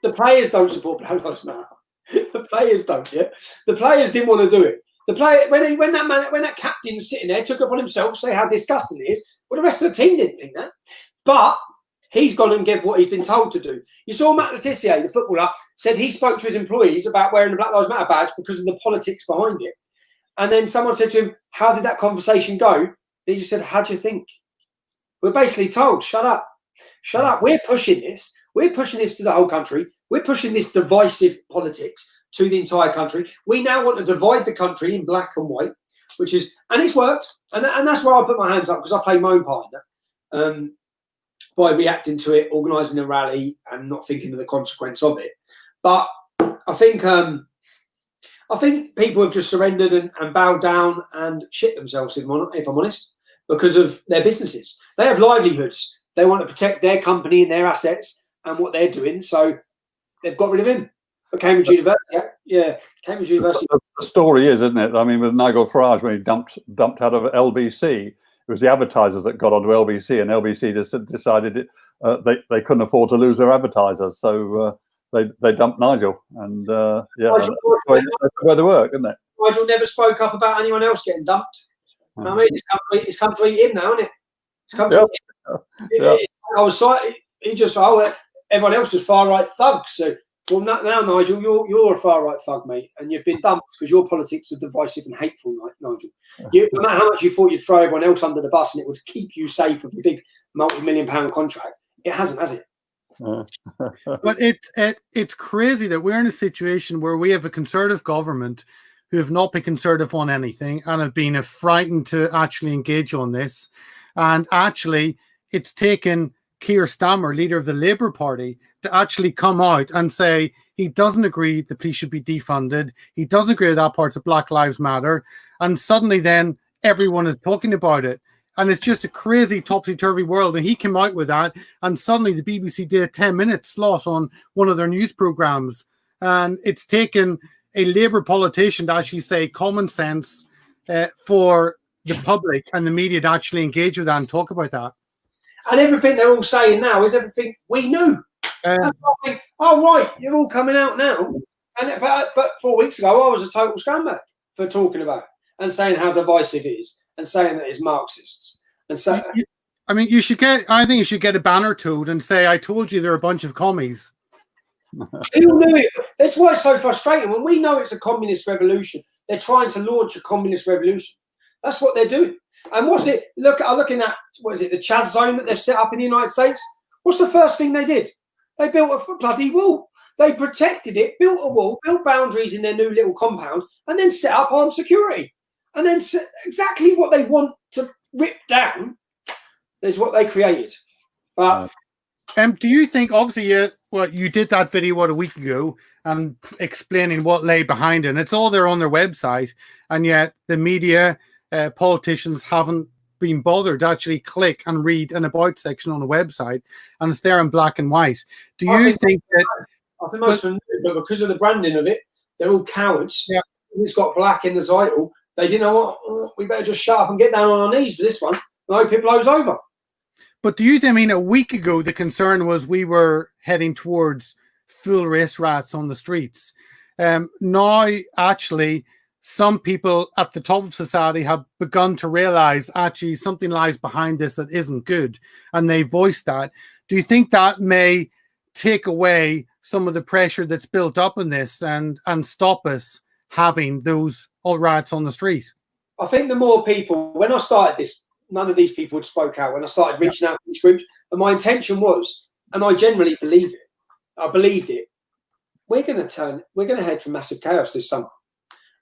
The players don't support Black Lives Matter. The players don't. Yeah, the players didn't want to do it. The player when that captain was sitting there, took it upon himself to say how disgusting it is. Well, the rest of the team didn't think that, but he's gone and given what he's been told to do. You saw Matt Letizia, the footballer, said he spoke to his employees about wearing the Black Lives Matter badge because of the politics behind it. And then someone said to him, "How did that conversation go?" And he just said, "How do you think?" We're basically told, "Shut up, shut up." We're pushing this. We're pushing this to the whole country. We're pushing this divisive politics to the entire country. We now want to divide the country in black and white, which is, and it's worked. And that's where I put my hands up because I played my own part in that by reacting to it, organising a rally and not thinking of the consequence of it. But I think people have just surrendered and bowed down and shit themselves, if I'm honest, because of their businesses. They have livelihoods. They want to protect their company and their assets and what they're doing. So they've got rid of him. But Cambridge University, yeah, Cambridge University.
The story is, isn't it? I mean, with Nigel Farage, when he dumped out of LBC, it was the advertisers that got onto LBC, and LBC just decided they couldn't afford to lose their advertisers, so they dumped Nigel, and yeah, that's the way they work, isn't it?
Nigel never spoke up about anyone else getting dumped. I mean, it's come to eat him now, isn't it? It's come to eat him. I was sorry. He just everyone else was far right thugs. So well, now Nigel, you're a far right thug, mate, and you've been dumped because your politics are divisive and hateful, Nigel. No matter how much you thought you'd throw everyone else under the bus and it would keep you safe with a big multi-million-pound contract, it hasn't, has it?
But it's crazy that we're in a situation where we have a Conservative government who have not been Conservative on anything and have been frightened to actually engage on this. And actually, it's taken Keir Starmer, leader of the Labour Party, to actually come out and say he doesn't agree the police should be defunded. He doesn't agree with that parts of Black Lives Matter. And suddenly then everyone is talking about it. And it's just a crazy topsy-turvy world. And he came out with that. And suddenly the BBC did a 10-minute slot on one of their news programmes. And it's taken a Labour politician to actually say common sense for the public and the media to actually engage with that and talk about that.
And everything they're all saying now is everything we knew. Oh, right, you're all coming out now. But 4 weeks ago, I was a total scumbag for talking about it and saying how divisive it is and saying that it's Marxists. And so,
I think you should get a banner tooled and say, "I told you they're a bunch of commies."
People knew it. That's why it's so frustrating. When we know it's a communist revolution, they're trying to launch a communist revolution. That's what they're doing. And what's it? Looking at, what is it, the Chaz zone that they've set up in the United States? What's the first thing they did? They built a bloody wall. They protected it, built a wall, built boundaries in their new little compound, and then set up armed security. And then exactly what they want to rip down is what they created. But
Do you think, obviously, you did that video a week ago and explaining what lay behind it, and it's all there on their website, and yet the media, politicians haven't been bothered to actually click and read an about section on the website, and it's there in black and white. Do you think that?
I think most of them do, but because of the branding of it, they're all cowards. Yeah. It's got black in the title. They didn't know what. Oh, we better just shut up and get down on our knees for this one. And hope it blows over.
But do you think, I mean, a week ago, the concern was we were heading towards full race rats on the streets. Now, actually, some people at the top of society have begun to realize actually something lies behind this that isn't good, and they voiced that. Do you think that may take away some of the pressure that's built up in this and stop us having those rats on the street?
I think the more people, when I started this, none of these people had spoke out when I started reaching out to these groups. And my intention was, and I generally believe it, I believed it, we're going to head for massive chaos this summer.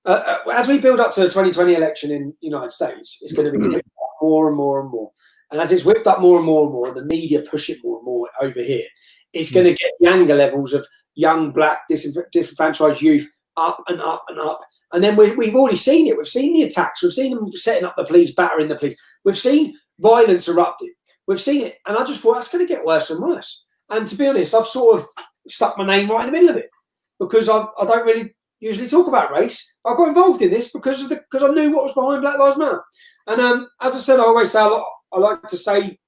As we build up to the 2020 election in the United States, it's going to be whipped up more and more and more. And as it's whipped up more and more and more, the media push it more and more over here. It's going to get the anger levels of young, black, disenfranchised youth up and up and up. And then we've already seen it. We've seen the attacks. We've seen them setting up the police, battering the police. We've seen violence erupting. We've seen it. And I just thought that's going to get worse and worse. And to be honest, I've sort of stuck my name right in the middle of it because I don't really usually talk about race. I got involved in this because I knew what was behind Black Lives Matter. And as I said, I always say I like to say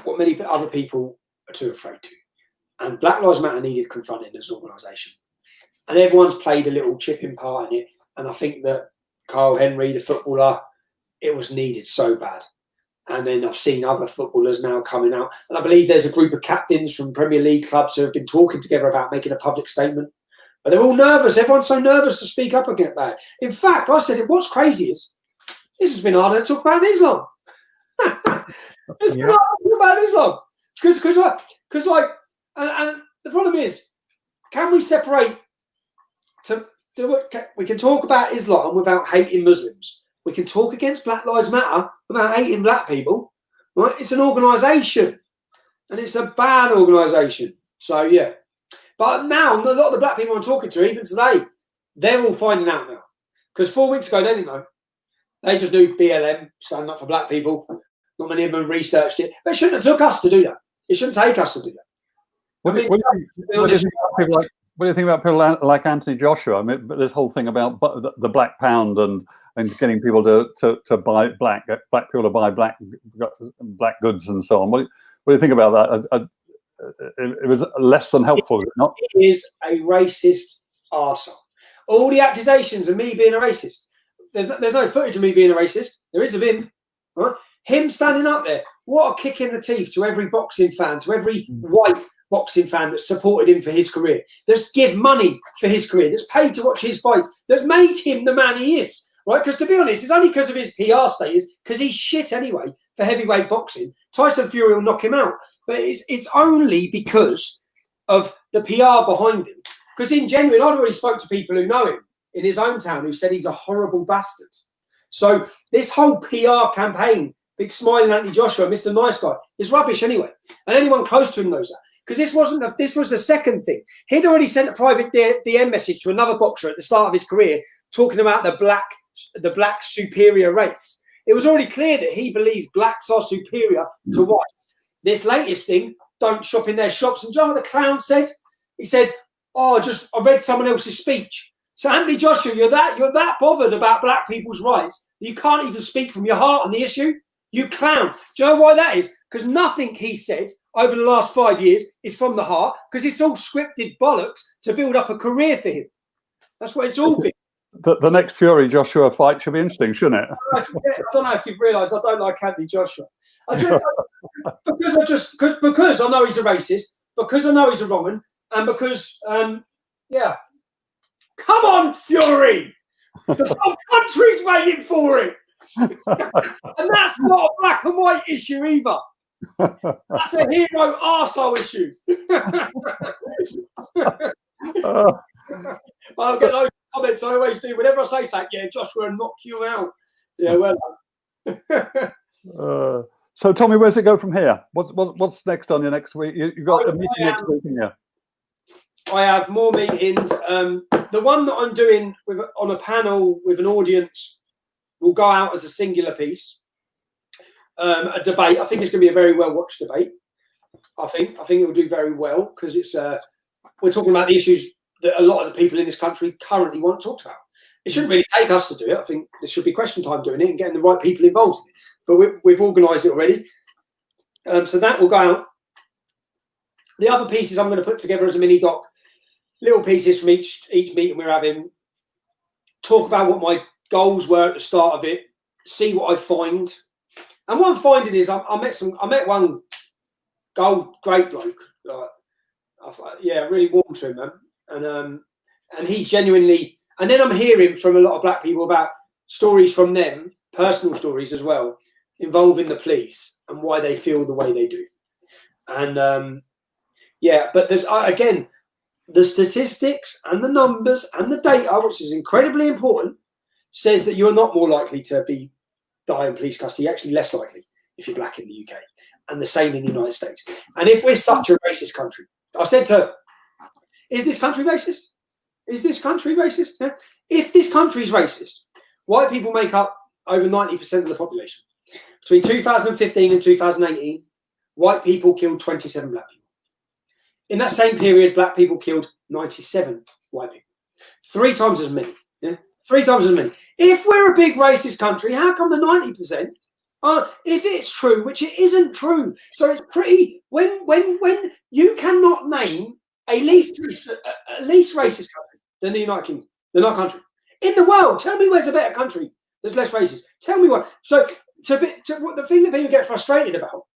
what many other people are too afraid to. And Black Lives Matter needed confronting as an organisation. And everyone's played a little chipping part in it. And I think that Kyle Henry, the footballer, it was needed so bad. And then I've seen other footballers now coming out. And I believe there's a group of captains from Premier League clubs who have been talking together about making a public statement. But they're all nervous. Everyone's so nervous to speak up against that. In fact, I said, what's crazy is this has been harder to talk about Islam. It's been harder to talk about Islam. Because and the problem is, can we separate we can talk about Islam without hating Muslims. We can talk against Black Lives Matter without hating black people. Right? It's an organisation, and it's a bad organisation. So yeah, but now a lot of the black people I'm talking to, even today, they're all finding out now. Because 4 weeks ago they didn't know. They just knew BLM, standing up for black people. Not many of them researched it. But it shouldn't have took us to do that. It shouldn't take us to do that.
What do you think about people like Anthony Joshua? I mean, this whole thing about the black pound and getting people to buy black people to buy black goods and so on. What do you think about that? It was less than helpful, is it not?
It is a racist arsehole. All the accusations of me being a racist. There's no footage of me being a racist. There is of him. Right? Him standing up there. What a kick in the teeth to every boxing fan, to every white boxing fan that supported him for his career, that's give money for his career, that's paid to watch his fights, that's made him the man he is, right? Because to be honest, it's only because of his PR status, because he's shit anyway for heavyweight boxing. Tyson Fury will knock him out, but it's only because of the PR behind him. Because in genuine, I'd already spoke to people who know him in his hometown who said he's a horrible bastard. So this whole PR campaign, big smiling Anthony Joshua, Mr. Nice Guy, is rubbish anyway. And anyone close to him knows that. Because this was the second thing. He'd already sent a private DM message to another boxer at the start of his career talking about the black superior race. It was already clear that he believed blacks are superior to whites. This latest thing, don't shop in their shops. And do you know what the clown said? He said, I read someone else's speech. So Anthony Joshua, you're that bothered about black people's rights that you can't even speak from your heart on the issue? You clown. Do you know why that is? Because nothing he said over the last 5 years is from the heart, because it's all scripted bollocks to build up a career for him. That's what it's all been.
The next Fury Joshua fight should be interesting, shouldn't it?
I don't know if you've realised I don't like Anthony Joshua. Because I know he's a racist, because I know he's a wrong one, and because come on, Fury! The whole country's waiting for it. And that's not a black and white issue either. That's a hero arsehole issue. I'll get those comments. I always do. Whenever I say something, Joshua will knock you out. Yeah, well.
So, Tommy, where's it go from here? What's next on your next week? You've got a meeting next week, yeah.
I have more meetings. The one that I'm doing on a panel with an audience will go out as a singular piece, a debate. I think it's going to be a very well watched debate. I think it will do very well because it's we're talking about the issues that a lot of the people in this country currently want talked about. It shouldn't really take us to do it. I think there should be question time doing it and getting the right people involved in it. But we've organised it already, so that will go out. The other pieces I'm going to put together as a mini doc, little pieces from each meeting we're having. Talk about what my goals were at the start of it. See what I find, and what I'm finding is I met one great bloke. Really warm to him, man, and he genuinely. And then I'm hearing from a lot of black people about stories from them, personal stories as well, involving the police and why they feel the way they do. And but there's again the statistics and the numbers and the data, which is incredibly important, says that you're not more likely to die in police custody. You're actually less likely if you're black in the UK, and the same in the United States. And if we're such a racist country, I said to, is this country racist? Is this country racist? Yeah. If this country is racist, white people make up over 90% of the population. Between 2015 and 2018, white people killed 27 black people. In that same period, black people killed 97 white people. 3 times as many. Yeah? 3 times as many. If we're a big racist country, how come the 90%? If it's true, which it isn't true. So it's pretty, when you cannot name a least racist country than the United Kingdom, than our country. In the world, tell me where's a better country that's less racist. Tell me what. So the thing that people get frustrated about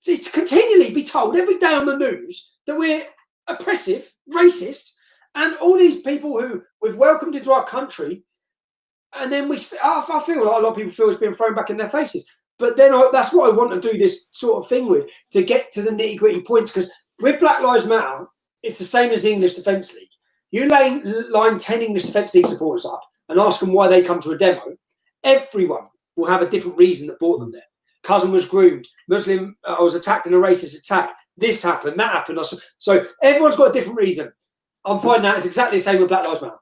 is to continually be told every day on the news that we're oppressive, racist, and all these people who we've welcomed into our country, and then I feel like a lot of people feel it's being thrown back in their faces. But then that's what I want to do this sort of thing with, to get to the nitty-gritty points, because with Black Lives Matter, it's the same as the English Defence League. You line 10 English Defence League supporters up and ask them why they come to a demo, everyone will have a different reason that brought them there. Cousin was groomed, Muslim, I was attacked in a racist attack, this happened, that happened. So everyone's got a different reason. I'm finding that it's exactly the same with Black Lives Matter.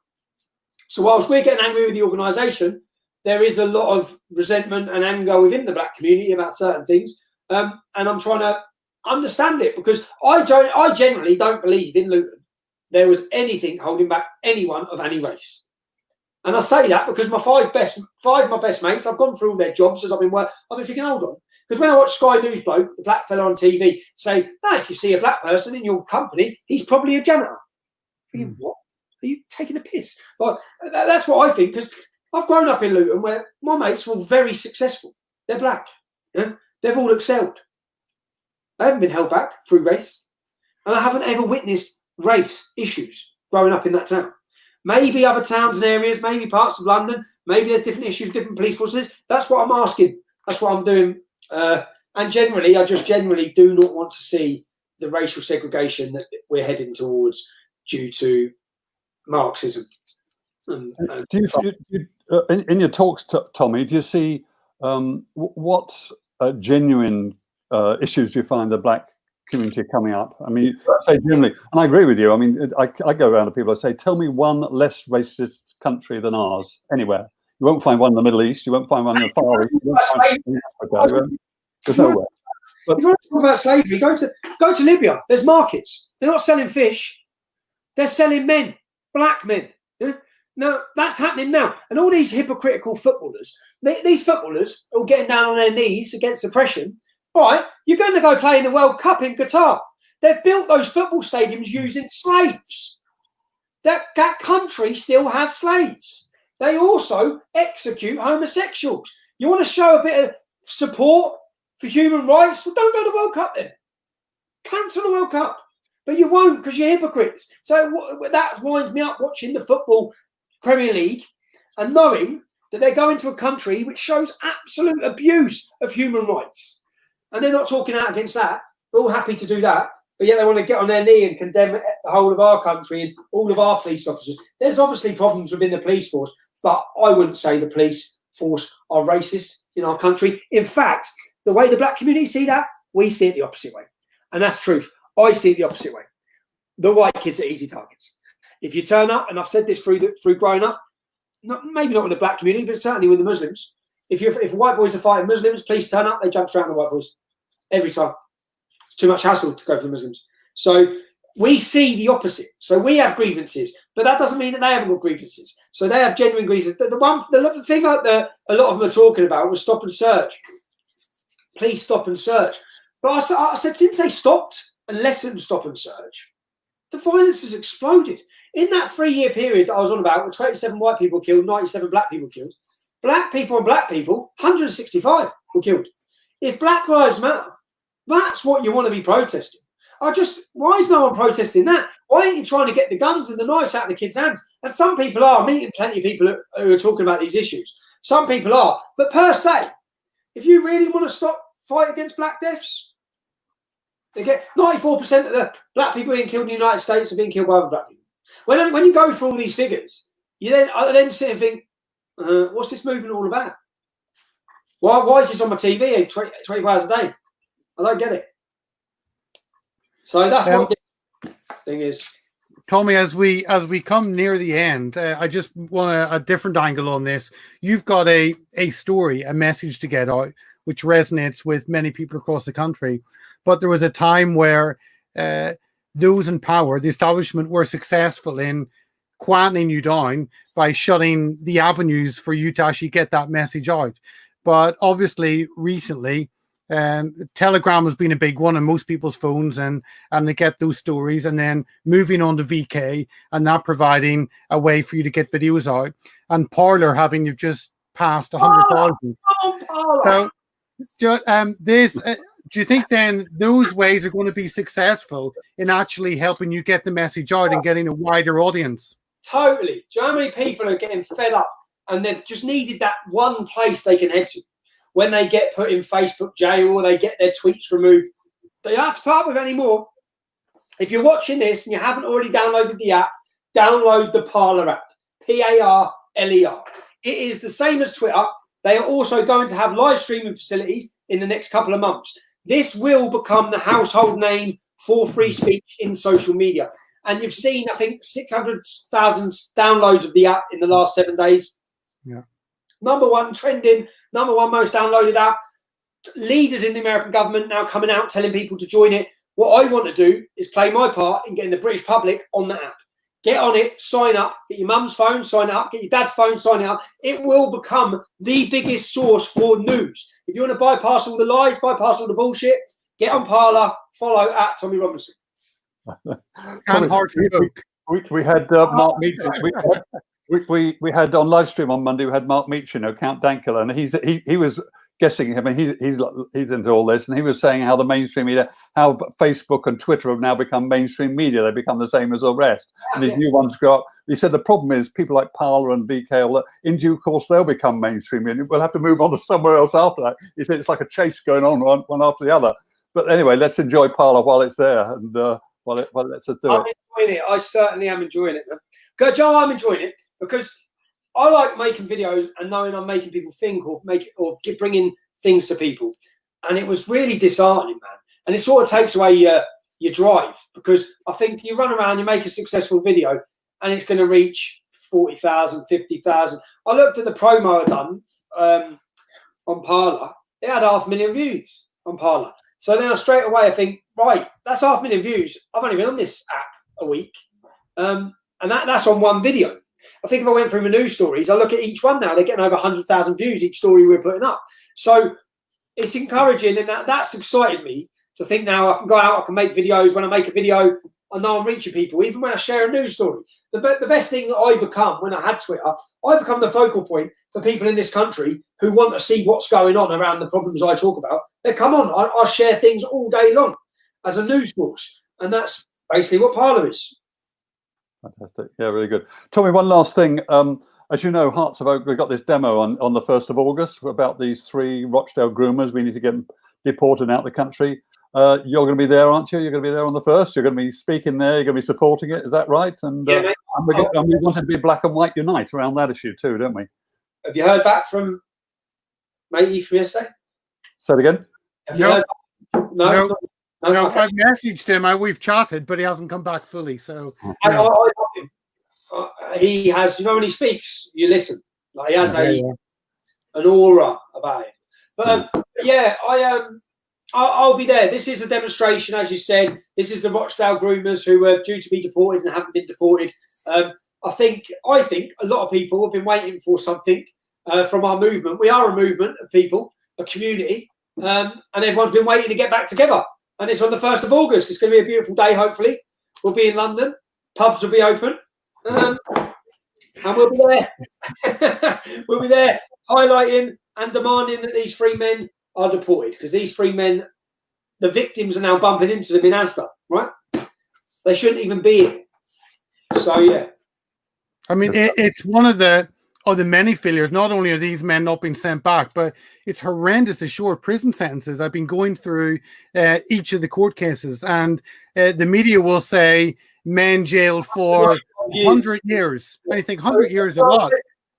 So whilst we're getting angry with the organisation, there is a lot of resentment and anger within the black community about certain things. And I'm trying to understand it, because I generally don't believe in Luton there was anything holding back anyone of any race. And I say that because my five of my best mates, I've gone through all their jobs as I've been thinking, hold on. Because when I watch Sky News bloke, the black fella on TV, say, no, if you see a black person in your company, he's probably a janitor. Thinking, what? Are you taking a piss? Well, that's what I think, because I've grown up in Luton where my mates were very successful. They're black. Yeah? They've all excelled. I haven't been held back through race. And I haven't ever witnessed race issues growing up in that town. Maybe other towns and areas, maybe parts of London, maybe there's different issues, different police forces. That's what I'm asking. That's what I'm doing. And generally, I just generally do not want to see the racial segregation that we're heading towards due to Marxism. In your talks, Tommy, do you see what genuine issues do you find the black community coming up? I mean, you say generally, and I agree with you. I mean, I go around to people, I say, tell me one less racist country than ours anywhere. You won't find one in the Middle East. You won't find one in the Far East. You won't find one in Africa. There's nowhere. But, if you want to talk about slavery, go to Libya. There's markets. They're not selling fish. They're selling men, black men. Yeah? Now, that's happening now. And all these hypocritical footballers, these footballers are all getting down on their knees against oppression. All right, you're going to go play in the World Cup in Qatar. They've built those football stadiums using slaves. That country still has slaves. They also execute homosexuals. You want to show a bit of support for human rights? Well, don't go to the World Cup then. Cancel the World Cup. But you won't, because you're hypocrites. So that winds me up watching the football Premier League and knowing that they're going to a country which shows absolute abuse of human rights. And they're not talking out against that. We're all happy to do that. But yet they want to get on their knee and condemn the whole of our country and all of our police officers. There's obviously problems within the police force, but I wouldn't say the police force are racist in our country. In fact, the way the black community see that, we see it the opposite way. And that's truth. I see it the opposite way. The white kids are easy targets. If you turn up, and I've said this through growing up, maybe not with the black community, but certainly with the Muslims. If white boys are fighting Muslims, please turn up. They jump straight on the white boys every time. It's too much hassle to go for the Muslims. So we see the opposite. So we have grievances, but that doesn't mean that they haven't got grievances. So they have genuine grievances. The thing that a lot of them are talking about was stop and search. Please stop and search. But I said since they stopped and lessened stop and search, the violence has exploded. In that 3-year period that I was on about, with 27 white people killed, 97 black people killed, black people and black people, 165 were killed. If Black Lives Matter, that's what you want to be protesting. Why is no one protesting that? Why aren't you trying to get the guns and the knives out of the kids' hands? And some people are, meeting plenty of people who are talking about these issues. Some people are. But per se, if you really want to stop fight against black deaths, they get 94% of the black people being killed in the United States are being killed by other black people. When you go through all these figures, I then sit and think, what's this movement all about? Why is this on my TV 24 hours a day? I don't get it. So that's what the thing is.
Tommy, as we come near the end, I just want a different angle on this. You've got a story, a message to get out, which resonates with many people across the country. But there was a time where those in power, the establishment, were successful in quietening you down by shutting the avenues for you to actually get that message out. But obviously, recently, Telegram has been a big one on most people's phones, and they get those stories, and then moving on to VK and that providing a way for you to get videos out, and Parler having you've just passed 100,000. So, do you think then those ways are going to be successful in actually helping you get the message out and getting a wider audience?
Totally. Do you know how many people are getting fed up and they've just needed that one place they can head to? When they get put in Facebook jail or they get their tweets removed, they don't have to put up with it anymore. If you're watching this and you haven't already downloaded the app, download the Parler app, Parler. It is the same as Twitter. They are also going to have live streaming facilities in the next couple of months. This will become the household name for free speech in social media. And you've seen, I think, 600,000 downloads of the app in the last 7 days.
Yeah.
Number one trending, number one most downloaded app. Leaders in the American government now coming out telling people to join it. What I want to do is play my part in getting the British public on the app. Get on it, sign up, get your mum's phone, sign it up, get your dad's phone, sign it up. It will become the biggest source for news. If you want to bypass all the lies, bypass all the bullshit, get on Parler, follow at Tommy Robinson.
Tommy, we had Mark Meacham. We had on live stream on Monday. We had Mark Meacham, Count Dankula, and he was guessing. I mean, he's into all this, and he was saying how the mainstream media, how Facebook and Twitter have now become mainstream media. They become the same as the rest, and these new ones go up. He said the problem is people like Parler and VK, in due course they'll become mainstream media. We'll have to move on to somewhere else after that. He said it's like a chase going on one after the other. But anyway, let's enjoy Parler while it's there, and let's just do it.
I'm enjoying it. I certainly am enjoying it. Joe, I'm enjoying it because I like making videos and knowing I'm making people think or bringing things to people. And it was really disheartening, man. And it sort of takes away your drive, because I think you run around, you make a successful video and it's going to reach 40,000, 50,000. I looked at the promo I done on Parler. It had 500,000 views on Parler. So then straight away I think, right, that's 500,000 views. I've only been on this app a week. And that's on one video. I think if I went through my news stories, I look at each one now, they're getting over 100,000 views each story we're putting up. So it's encouraging, and that's excited me to think now I can go out, I can make videos. When I make a video, I know I'm reaching people, even when I share a news story. The best thing that I become when I had Twitter, I become the focal point for people in this country who want to see what's going on around the problems I talk about. They come on, I share things all day long as a news source. And that's basically what Parler is.
Fantastic. Yeah, really good. Tommy, one last thing. As you know, Hearts of Oak, we've got this demo on the 1st of August about these 3 Rochdale groomers. We need to get them deported out of the country. You're going to be there, aren't you? You're going to be there on the 1st. You're going to be speaking there. You're going to be supporting it. Is that right? And,
yeah,
and we want to be black and white unite around that issue too, don't we?
Have you heard back from Matey from yesterday?
Say it again.
Have you heard? No.
I've messaged him. We've chatted, but he hasn't come back fully. So
I love him. He has, when he speaks, you listen. Like he has an aura about it. But yeah, I'll be there. This is a demonstration, as you said. This is the Rochdale groomers who were due to be deported and haven't been deported. I think a lot of people have been waiting for something from our movement. We are a movement of people, a community, and everyone's been waiting to get back together. And it's on the 1st of August. It's going to be a beautiful day, hopefully. We'll be in London. Pubs will be open. And we'll be there. We'll be there highlighting and demanding that these 3 men are deported, because these 3 men, the victims are now bumping into them in Asda, right? They shouldn't even be here. So, yeah.
I mean, it's one of the many failures. Not only are these men not being sent back, but it's horrendous, the short prison sentences. I've been going through each of the court cases, and the media will say men jailed for 100 years. And you think 100 years is a lot.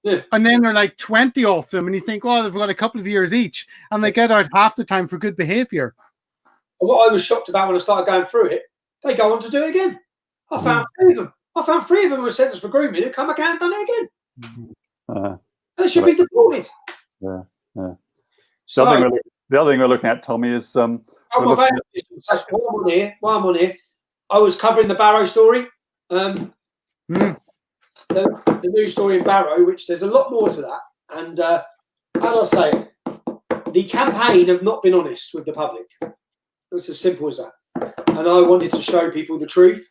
Yeah.
And then they're like 20 of them, and you think, oh, they've got a couple of years each, and they get out half the time for good behaviour.
What I was shocked about when I started going through it, they go on to do it again. I found 3 of them. I found 3 of them were sentenced for grooming and come back out and done it again. And they should be deported.
Yeah.
So,
the other thing we're looking at, Tommy, is
while I'm on here, I was covering the Barrow story. The news story in Barrow, which there's a lot more to that. And how do I say it? The campaign have not been honest with the public. It's as simple as that. And I wanted to show people the truth.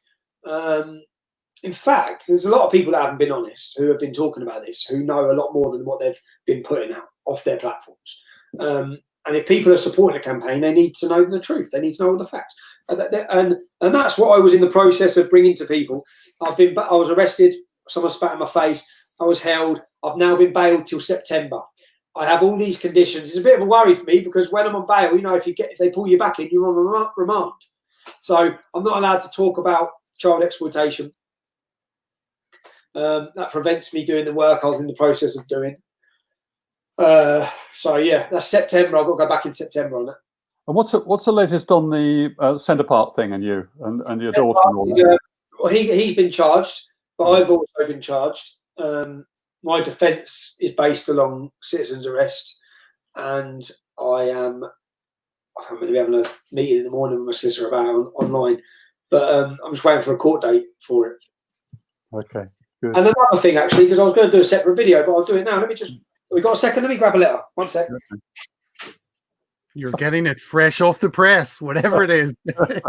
In fact, there's a lot of people that haven't been honest, who have been talking about this, who know a lot more than what they've been putting out off their platforms. And if people are supporting a campaign, they need to know the truth. They need to know all the facts. And that's what I was in the process of bringing to people. I was arrested. Someone spat in my face. I was held. I've now been bailed till September. I have all these conditions. It's a bit of a worry for me, because when I'm on bail, if they pull you back in, you're on remand. So I'm not allowed to talk about child exploitation. That prevents me doing the work I was in the process of doing. So yeah, that's September. I've got to go back in September on that.
And what's the latest on the Centre Park thing and you and your daughter? And all that?
Well, he's been charged, but I've also been charged. My defence is based along citizen's arrest, and I'm going to be having a meeting in the morning with my solicitor about it online, but I'm just waiting for a court date for it.
Okay, good.
And another thing, actually, because I was going to do a separate video, but I'll do it now. We got a second? Let me grab a letter. One sec.
You're getting it fresh off the press, whatever it is.
There's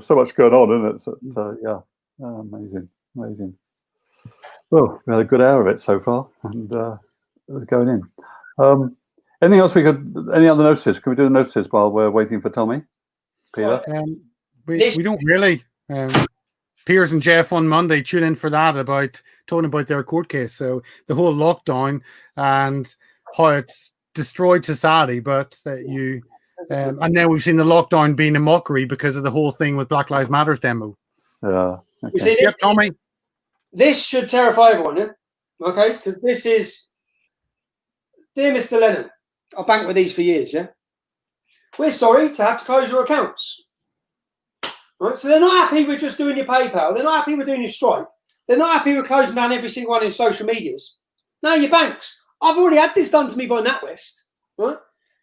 so much going on, isn't it? So yeah, amazing. Well, we had a good hour of it so far, and going in. Anything else any other notices? Can we do the notices while we're waiting for Tommy? Peter?
We don't really. Piers and Jeff on Monday tune in for that, talking about their court case. So the whole lockdown and how it's destroyed society, but that and then we've seen the lockdown being a mockery because of the whole thing with Black Lives Matter's demo.
Yeah. Okay.
You see,
yep, Tommy.
This should terrify everyone, yeah? Okay? Because this is, dear Mr. Lennon, I've banked with these for years, yeah? We're sorry to have to close your accounts. Right? So they're not happy with just doing your PayPal. They're not happy with doing your Stripe. They're not happy with closing down every single one in social medias. Now your banks. I've already had this done to me by NatWest. Right?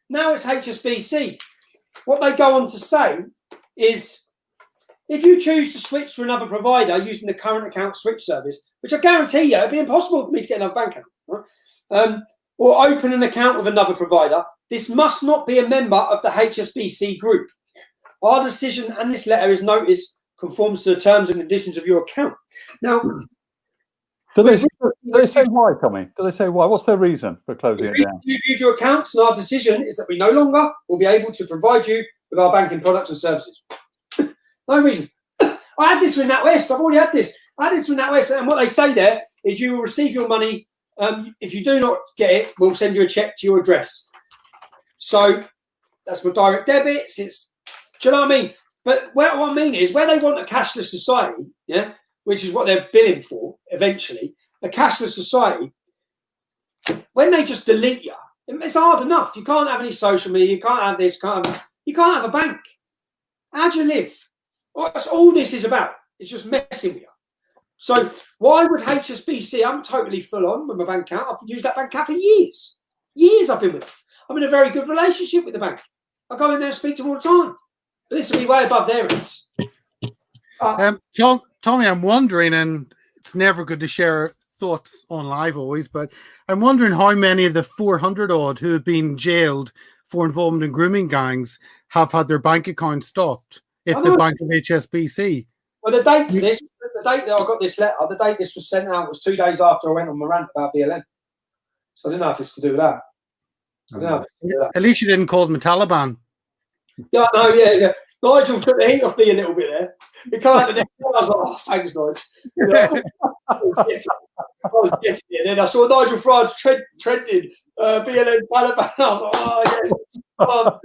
Now it's HSBC. What they go on to say is, if you choose to switch to another provider using the current account switch service, which I guarantee you, it'd be impossible for me to get another bank account, right? Or open an account with another provider, this must not be a member of the HSBC group. Our decision and this letter is notice conforms to the terms and conditions of your account. Now,
do they say why, Tommy? Do they say why? What's their reason for closing it down?
We reviewed your accounts, and our decision is that we no longer will be able to provide you with our banking products and services. No reason. I had this with NatWest. I've already had this. I had this with NatWest, and what they say there is you will receive your money. If you do not get it, we'll send you a check to your address. So that's for direct debits. Do you know what I mean? But what I mean is, where they want a cashless society, yeah, which is what they're billing for eventually, a cashless society, when they just delete you, It's hard enough. You can't have any social media. You can't have this. You can't have a bank. How do you live? Well, that's all this is about. It's just messing with you. So why would HSBC? I'm totally full on with my bank account. I've used that bank account for years. Years I've been with them. I'm in a very good relationship with the bank. I go in there and speak to them all the time. But this will be way above their rates.
Tommy, I'm wondering, and it's never good to share thoughts on live always, but I'm wondering how many of the 400 odd who have been jailed for involvement in grooming gangs have had their bank accounts stopped if the bank of HSBC.
Well, the date that I got this letter, the date this was sent out was 2 days after I went on my rant about BLM. So I didn't know if it's to do with that.
At least you didn't call them the Taliban.
Yeah, I know, yeah. Nigel took the heat off me a little bit there. He came out the next day, I was like, oh, thanks, Nigel. You know, I was getting it. Then I saw Nigel Farage trending BLM Taliban. I was like, oh,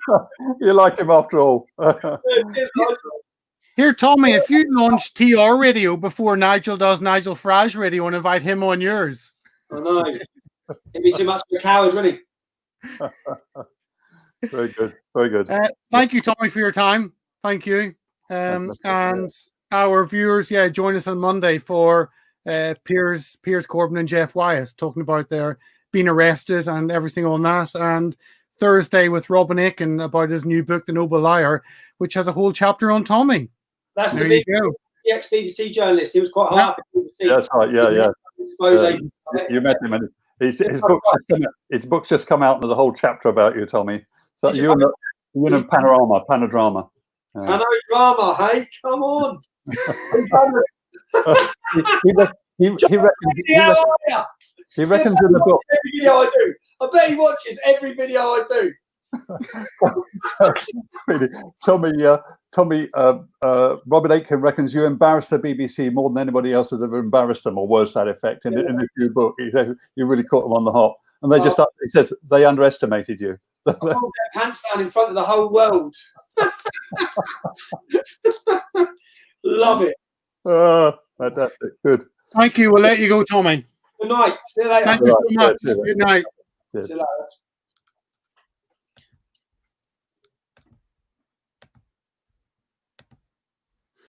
yeah.
You like him after all.
Here, Tommy, if you launch TR Radio before Nigel does Nigel Farage Radio and invite him on yours.
I know. He'd be too much of a coward, wouldn't he?
Very good. Very good.
Thank you, Tommy, for your time. Thank you. And our viewers, join us on Monday for Piers Corbyn and Jeff Wyatt talking about their being arrested and everything on that. And Thursday with Robin Aiken about his new book, The Noble Liar, which has a whole chapter on Tommy.
That's the big ex-BBC journalist. He was quite high up at BBC.
That's right. Yeah. You met him, and his book's just come out, and there's a whole chapter about you, Tommy. So you and Panorama.
Panorama, hey, come on.
He reckons in the book.
Every video I do. I bet he watches every video I do.
Tommy, Robert Aitken reckons you embarrassed the BBC more than anybody else has ever embarrassed them, or words to that effect. In this new book, he says you really caught them on the hop, and they he says they underestimated you.
I pulled their pants down in front of the whole world. Love it.
Fantastic. Good.
Thank you. We'll let you go, Tommy.
Good night. See you later.
Thank you so much. Good night.
See you later.